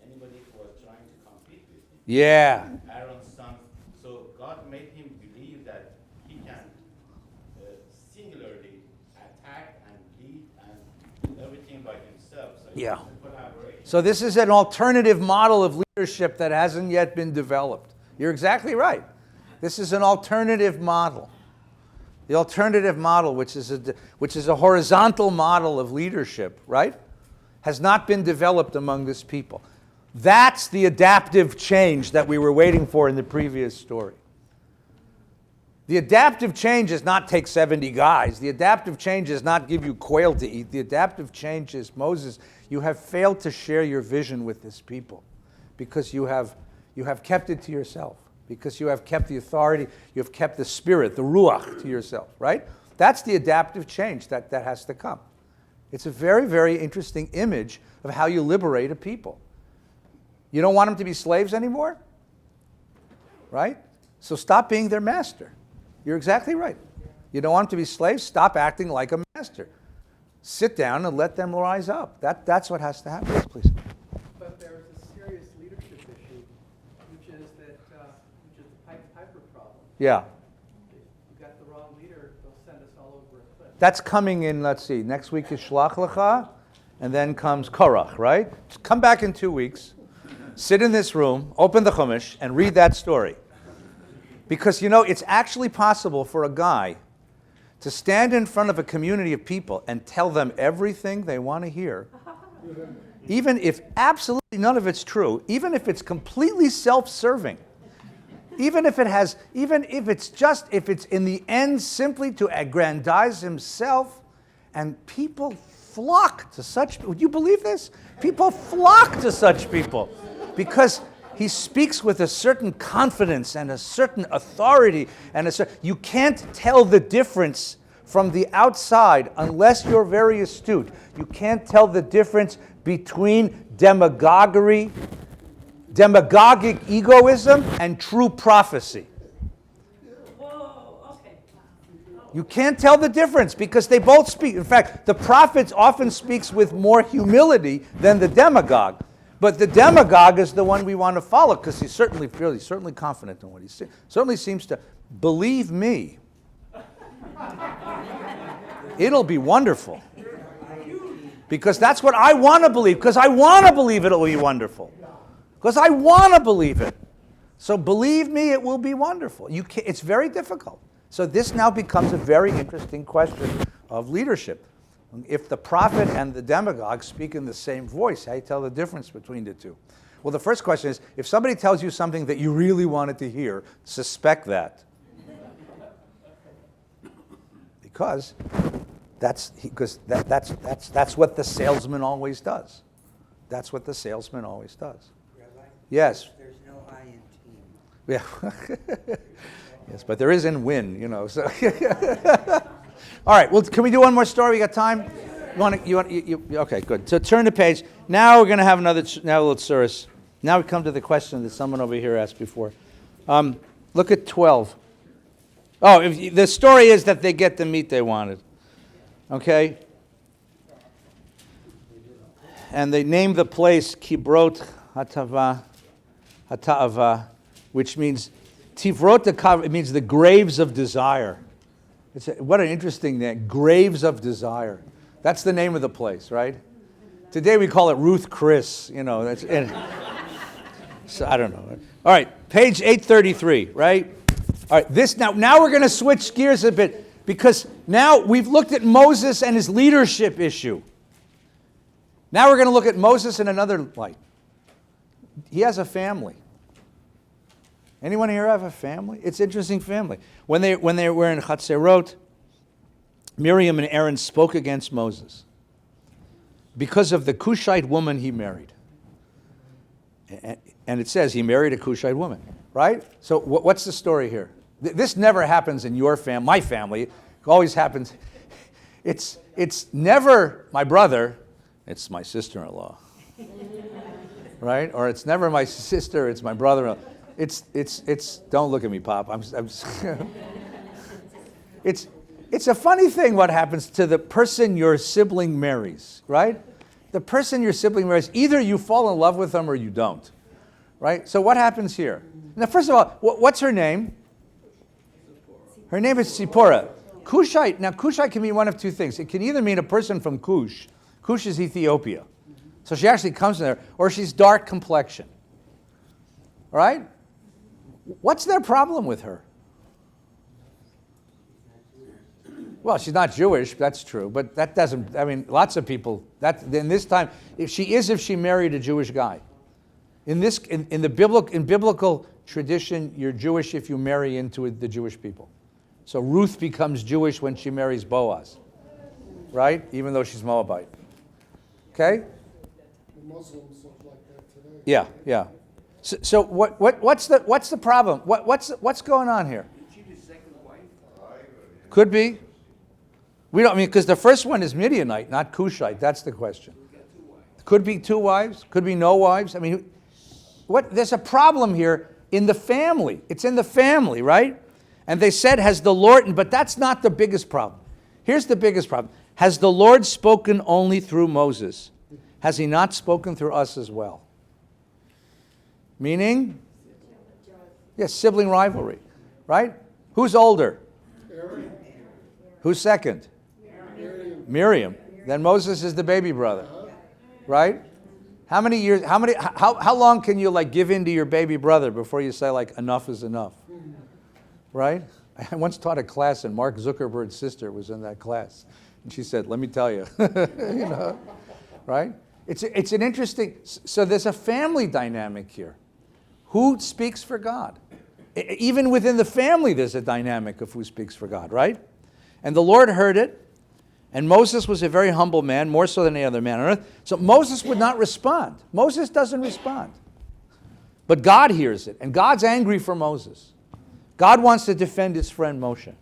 anybody who was trying to compete with him. Yeah. Aaron's son. So God made him believe that he can singularly attack and lead and do everything by himself. So Yeah. Collaboration. So this is an alternative model of leadership that hasn't yet been developed. You're exactly right. This is an alternative model. The alternative model, which is a horizontal model of leadership, right, has not been developed among this people. That's the adaptive change that we were waiting for in the previous story. The adaptive change is not take 70 guys. The adaptive change is not give you quail to eat. The adaptive change is, Moses, you have failed to share your vision with this people because you have kept it to yourself, because you have kept the authority, you have kept the spirit, the ruach to yourself, right? That's the adaptive change that has to come. It's a very, very interesting image of how you liberate a people. You don't want them to be slaves anymore? Right? So stop being their master. You're exactly right. You don't want them to be slaves? Stop acting like a master. Sit down and let them rise up. That's what has to happen. Yes, please. But there is a serious leadership issue, which is the Piper problem. Yeah. If you got the wrong leader, they'll send us all over a cliff. That's coming in, let's see, next week is Shlach, and then comes Korach, right? Just come back in 2 weeks, sit in this room, open the Chumash, and read that story. Because, it's actually possible for a guy to stand in front of a community of people and tell them everything they want to hear, even if absolutely none of it's true, even if it's completely self-serving, even if it's in the end simply to aggrandize himself, and people flock to such, would you believe this? People flock to such people because he speaks with a certain confidence and a certain authority, and you can't tell the difference from the outside unless you're very astute. You can't tell the difference between demagogic egoism and true prophecy. Whoa, okay. You can't tell the difference because they both speak. In fact, the prophet often speaks with more humility than the demagogue. But the demagogue is the one we want to follow because he's certainly confident in what he's saying. Certainly seems to believe me. It'll be wonderful. Because that's what I want to believe. Because I want to believe it'll be wonderful. Because I want to believe it. So believe me, it will be wonderful. It's very difficult. So this now becomes a very interesting question of leadership. If the prophet and the demagogue speak in the same voice, how do you tell the difference between the two? Well, the first question is, if somebody tells you something that you really wanted to hear, suspect that. Because that's what the salesman always does. That's what the salesman always does. Rabbi? Yes. There's no I in team. Yeah. Yes, but there is in win, so. All right, well, can we do one more story? We got time? Okay, good. So turn the page. Now we're going to have another tzuris. Now we come to the question that someone over here asked before. Look at 12. Oh, the story is that they get the meat they wanted. Okay? And they named the place Kibrot Hata'ava, which means Tivrot Hakav, it means the graves of desire. What an interesting name, Graves of Desire. That's the name of the place, right? Today we call it Ruth Chris, so I don't know. All right, page 833, right? All right, now we're going to switch gears a bit because now we've looked at Moses and his leadership issue. Now we're going to look at Moses in another light. He has a family. Anyone here have a family? It's an interesting family. When they were in Chatzerot, Miriam and Aaron spoke against Moses because of the Cushite woman he married. And it says he married a Cushite woman, right? So what's the story here? This never happens in your family, my family. It always happens. It's never my brother, it's my sister-in-law. Right? Or it's never my sister, it's my brother-in-law. It's don't look at me, Pop. It's a funny thing what happens to the person your sibling marries, right? The person your sibling marries, either you fall in love with them or you don't, right? So what happens here? Now, first of all, what's her name? Her name is Tzipporah. Cushite. Now, Cushite can mean one of two things. It can either mean a person from Cush. Cush is Ethiopia. So she actually comes from there, or she's dark complexion. All right? What's their problem with her? Well, she's not Jewish, that's true, but that doesn't, lots of people, in this time, if she married a Jewish guy. In biblical tradition, you're Jewish if you marry into the Jewish people. So Ruth becomes Jewish when she marries Boaz, right? Even though she's Moabite. Okay? The Muslims look like that today. Yeah, yeah. So what's the problem? What's going on here? Could be. We don't because the first one is Midianite, not Cushite. That's the question. Could be 2 wives. Could be no wives. I mean, there's a problem here in the family. It's in the family, right? And they said, has the Lord, but that's not the biggest problem. Here's the biggest problem. Has the Lord spoken only through Moses? Has he not spoken through us as well? Meaning? Yes, sibling rivalry, right? Who's older? Aaron, Who's second? Miriam. Then Moses is the baby brother, right? How many years, how long can you like give in to your baby brother before you say like enough is enough? Right? I once taught a class and Mark Zuckerberg's sister was in that class. And she said, let me tell you, you know, right? It's an interesting, so there's a family dynamic here. Who speaks for God? Even within the family, there's a dynamic of who speaks for God, right? And the Lord heard it. And Moses was a very humble man, more so than any other man on earth. So Moses would not respond. Moses doesn't respond. But God hears it. And God's angry for Moses. God wants to defend his friend Moshe.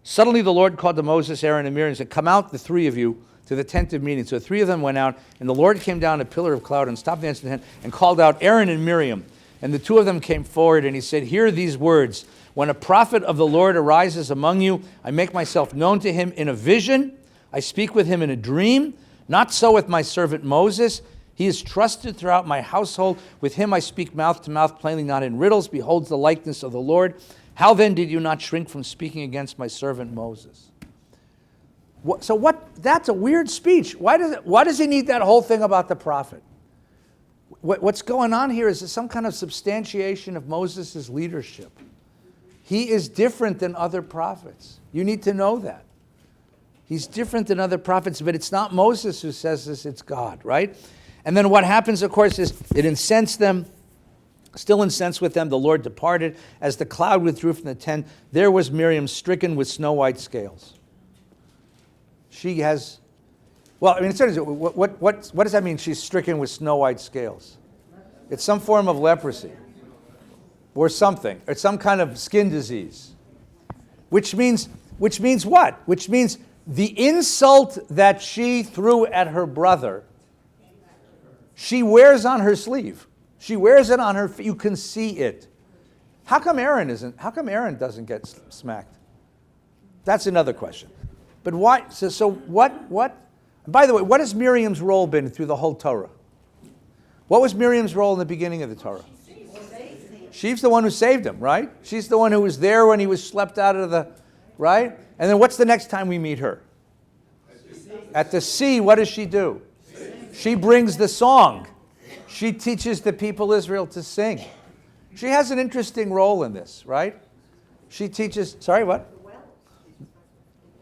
Suddenly the Lord called to Moses, Aaron, and Miriam and said, come out, the 3 of you, to the tent of meeting. So the 3 of them went out, and the Lord came down a pillar of cloud and stopped the entrance of the tent and called out Aaron and Miriam. And the 2 of them came forward, and he said, hear these words. When a prophet of the Lord arises among you, I make myself known to him in a vision. I speak with him in a dream. Not so with my servant Moses. He is trusted throughout my household. With him I speak mouth to mouth, plainly not in riddles. Behold the likeness of the Lord. How then did you not shrink from speaking against my servant Moses? That's a weird speech. Why does he need that whole thing about the prophet? What's going on here is some kind of substantiation of Moses' leadership. He is different than other prophets. You need to know that. He's different than other prophets, but it's not Moses who says this, it's God, right? And then what happens, of course, is it incensed them. Still incensed with them, the Lord departed. As the cloud withdrew from the tent, there was Miriam stricken with snow-white scales. She has, well, I mean, what does that mean, she's stricken with snow-white scales? It's some form of leprosy. Or something, or some kind of skin disease. Which means what? Which means the insult that she threw at her brother, she wears on her sleeve. She wears it on her, you can see it. How come Aaron doesn't get smacked? That's another question. But why, so what, by the way, what has Miriam's role been through the whole Torah? What was Miriam's role in the beginning of the Torah? She's the one who saved him, right? She's the one who was there when he was schlepped out of the, right? And then what's the next time we meet her? At the sea, what does she do? She brings the song. She teaches the people of Israel to sing. She has an interesting role in this, right? She teaches, sorry, what?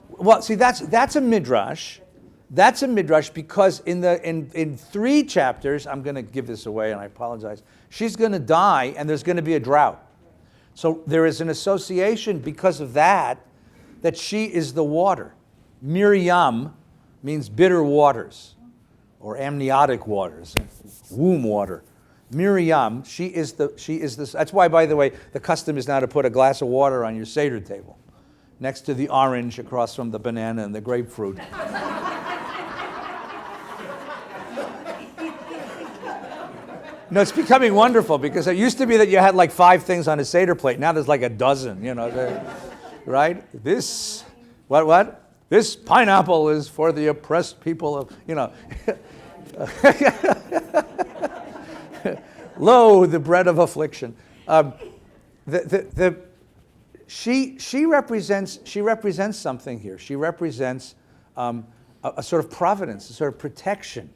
Well, see, that's a midrash. That's a midrash because in 3 chapters, I'm going to give this away and I apologize, she's going to die and there's going to be a drought. So there is an association because of that she is the water. Miriam means bitter waters or amniotic waters, womb water. Miriam, she is the, that's why, by the way, the custom is now to put a glass of water on your Seder table next to the orange across from the banana and the grapefruit. No, it's becoming wonderful because it used to be that you had like 5 things on a Seder plate. Now there's like a dozen, you know, right? This, what? This pineapple is for the oppressed people of, you know. Lo, the bread of affliction. She represents something here. She represents a sort of providence, a sort of protection.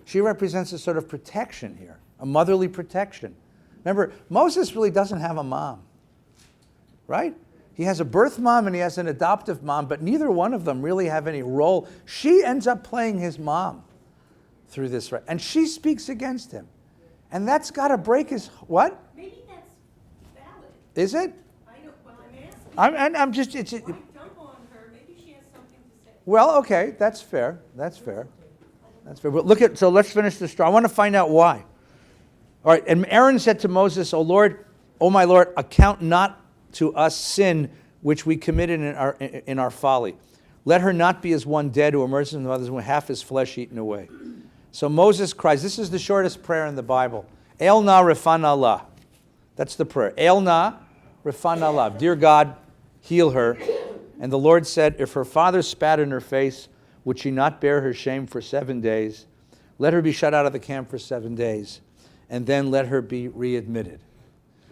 She represents a sort of protection here. A motherly protection. Remember, Moses really doesn't have a mom, right? He has a birth mom and he has an adoptive mom, but neither one of them really have any role. She ends up playing his mom through this, right? And she speaks against him. And that's got to break his, what? Maybe that's valid. Is it? I know, well, I'm asking. I'm just, Why dump on her? Maybe she has something to say. well, okay, that's fair. That's fair. That's fair. But look at, so let's finish the story. I want to find out why. All right, and Aaron said to Moses, O Lord, O my Lord, account not to us sin which we committed in our folly. Let her not be as one dead who immerses in the mother's womb, half his flesh eaten away. So Moses cries, this is the shortest prayer in the Bible. El na refan Allah. That's the prayer. El na refan Allah. Dear God, heal her. And the Lord said, if her father spat in her face, would she not bear her shame for 7 days? Let her be shut out of the camp for 7 days, and then let her be readmitted.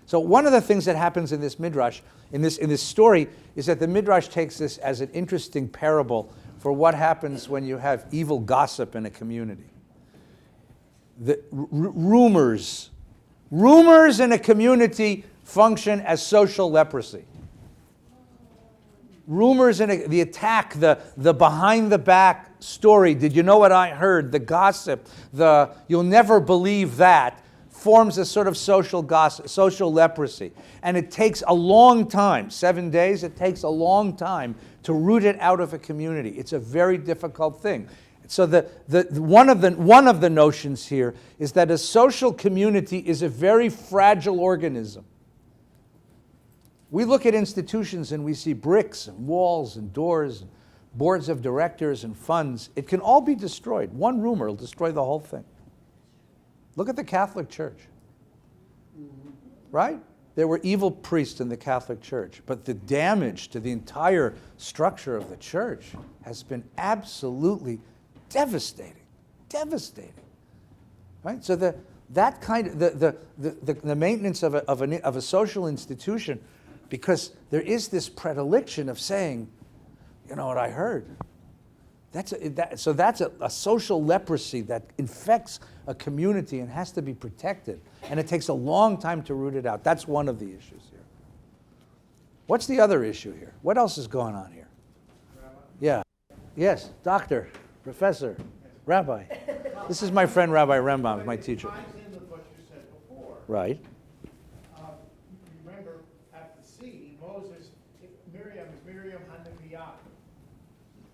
So one of the things that happens in this midrash, in this story, is that the midrash takes this as an interesting parable for what happens when you have evil gossip in a community. The rumors in a community function as social leprosy. Rumors in the attack, the behind the back story. Did you know what I heard? The gossip, you'll never believe that, forms a sort of social gossip, social leprosy. And it takes a long time, 7 days, it takes a long time to root it out of a community. It's a very difficult thing. So one of the notions here is that a social community is a very fragile organism. We look at institutions and we see bricks and walls and doors and boards of directors and funds. It can all be destroyed. One rumor will destroy the whole thing. Look at the Catholic Church. Right? There were evil priests in the Catholic Church, but the damage to the entire structure of the church has been absolutely devastating. Devastating. Right? So the maintenance of a social institution, because there is this predilection of saying, you know what I heard? That's a social leprosy that infects a community and has to be protected. And it takes a long time to root it out. That's one of the issues here. What's the other issue here? What else is going on here? Rabbi? Yeah. Yes, doctor, professor, rabbi. This is my friend Rabbi Rembam, my teacher. It ties in with what you said before. Right. Remember, at the sea, Miriam is Miriam Hanaviyah.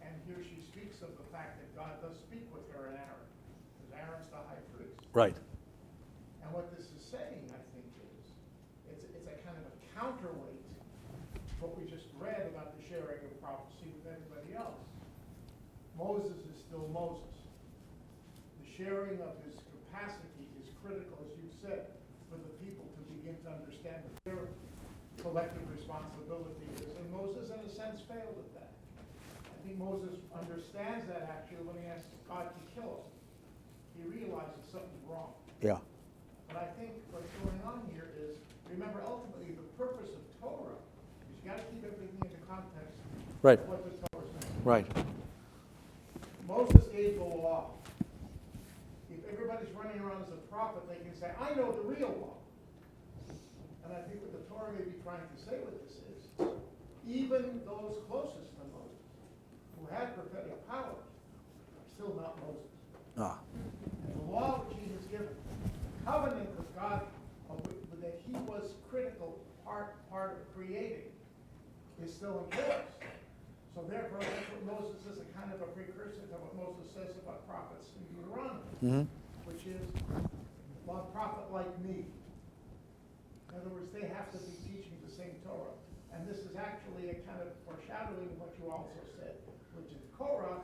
And here she speaks of the fact that God does speak with her and Aaron, because Aaron's the high priest. Right. And what this is saying, I think, is it's a kind of a counterweight to what we just read about the sharing of prophecy with everybody else. Moses is still Moses. The sharing of his capacity is critical, as you said, for the people to begin to understand what their collective responsibility is. And Moses, in a sense, failed at that. I think Moses understands that actually when he asks God to kill him. He realizes something's wrong. Yeah. But I think what's going on here is, remember, ultimately, the purpose of Torah is you got to keep everything in the context Right. of what the Torah says. Right. Moses gave the law. If everybody's running around as a prophet, they can say, I know the real law. And I think what the Torah may be trying to say with this is, even those closest to Moses, who had prophetic power, are still not Moses. Ah. And the law which he was given, covenant with God, that he was critical part of creating, is still in force. So therefore, that's what Moses is, a kind of a precursor to what Moses says about prophets in Deuteronomy, which is, well, a prophet like me. In other words, they have to be teaching the same Torah. And this is actually a kind of foreshadowing of what you also said, which is Korah,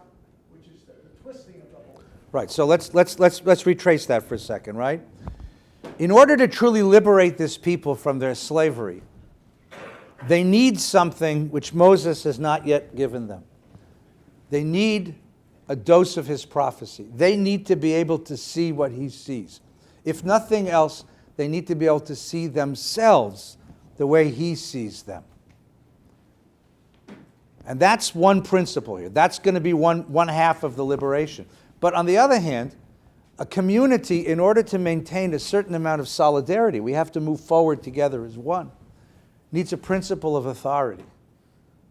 which is the twisting of the whole thing. Right. So let's retrace that for a second, right? In order to truly liberate this people from their slavery, they need something which Moses has not yet given them. They need a dose of his prophecy. They need to be able to see what he sees. If nothing else, they need to be able to see themselves the way he sees them. And that's one principle here. That's going to be one half of the liberation. But on the other hand, a community, in order to maintain a certain amount of solidarity, we have to move forward together as one, needs a principle of authority.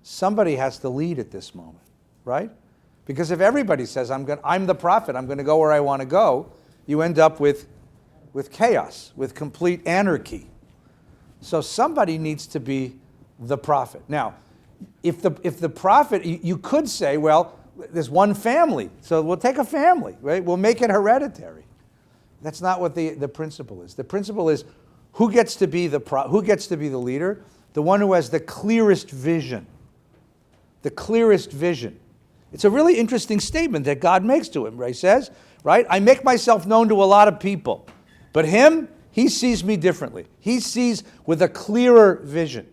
Somebody has to lead at this moment, right? Because if everybody says, I'm the prophet, I'm going to go where I want to go, you end up with with chaos, with complete anarchy. So somebody needs to be the prophet. Now, if the prophet, you could say, well, there's one family, so we'll take a family, right? We'll make it hereditary. That's not what the principle is. The principle is who gets to be the leader? The one who has the clearest vision. The clearest vision. It's a really interesting statement that God makes to him, right? He says, right? I make myself known to a lot of people, but him, he sees me differently. He sees with a clearer vision.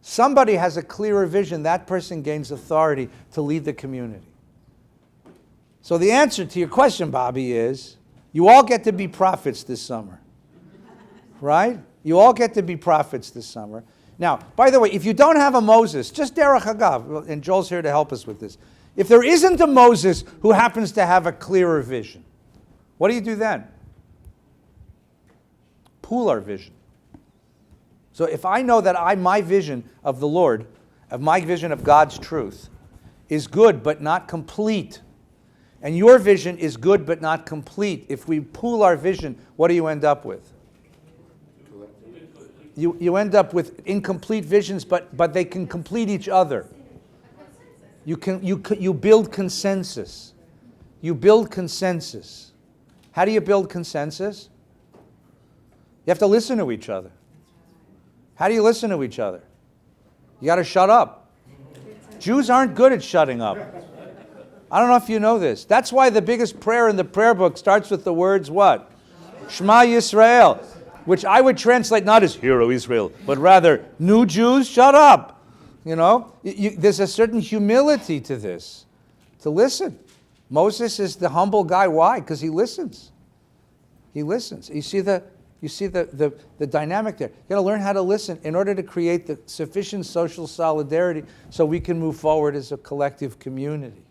Somebody has a clearer vision, that person gains authority to lead the community. So the answer to your question, Bobby, is you all get to be prophets this summer. Right? You all get to be prophets this summer. Now, by the way, if you don't have a Moses, just derech hagav, and Joel's here to help us with this. If there isn't a Moses who happens to have a clearer vision, what do you do then? Pool our vision. So if I know that my vision of the Lord, of my vision of God's truth, is good but not complete, and your vision is good but not complete, if we pool our vision, what do you end up with? You end up with incomplete visions, but they can complete each other. You build consensus. You build consensus. How do you build consensus? You have to listen to each other. How do you listen to each other? You got to shut up. Jews aren't good at shutting up. I don't know if you know this. That's why the biggest prayer in the prayer book starts with the words what? Shema Yisrael, which I would translate not as Hear, O Israel, but rather, new Jews, shut up. You know, there's a certain humility to this, to listen. Moses is the humble guy. Why? Because he listens. He listens. You see the dynamic there. You got to learn how to listen in order to create the sufficient social solidarity so we can move forward as a collective community.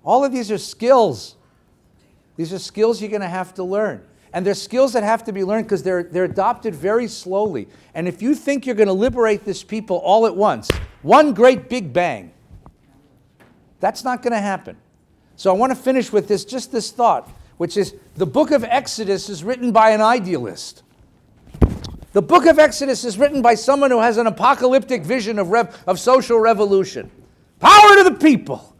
All of these are skills. These are skills you're going to have to learn. And they're skills that have to be learned because they're adopted very slowly. And if you think you're going to liberate this people all at once, one great big bang, that's not going to happen. So I want to finish with just this thought, which is the book of Exodus is written by an idealist. The book of Exodus is written by someone who has an apocalyptic vision of social revolution. Power to the people.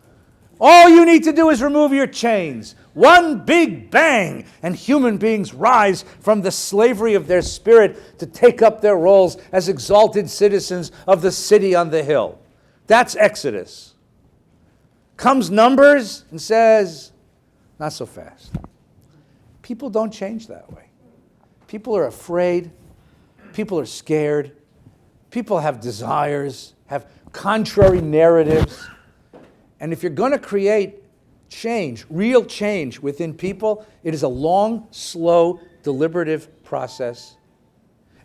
All you need to do is remove your chains. One big bang, and human beings rise from the slavery of their spirit to take up their roles as exalted citizens of the city on the hill. That's Exodus. Comes Numbers and says, not so fast. People don't change that way. People are afraid. People are scared. People have desires, have contrary narratives. And if you're going to create change, real change within people, it is a long, slow, deliberative process.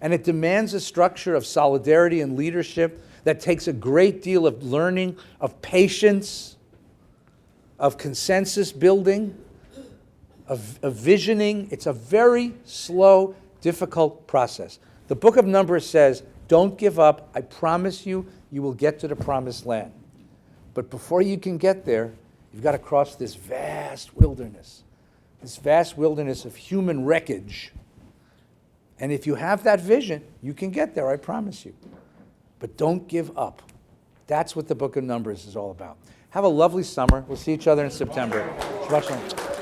And it demands a structure of solidarity and leadership that takes a great deal of learning, of patience, of consensus building, of visioning. It's a very slow, difficult process. The book of Numbers says, don't give up. I promise you, you will get to the promised land. But before you can get there, you've got to cross this vast wilderness of human wreckage. And if you have that vision, you can get there, I promise you. But don't give up. That's what the book of Numbers is all about. Have a lovely summer. We'll see each other in September. Shabbat shalom.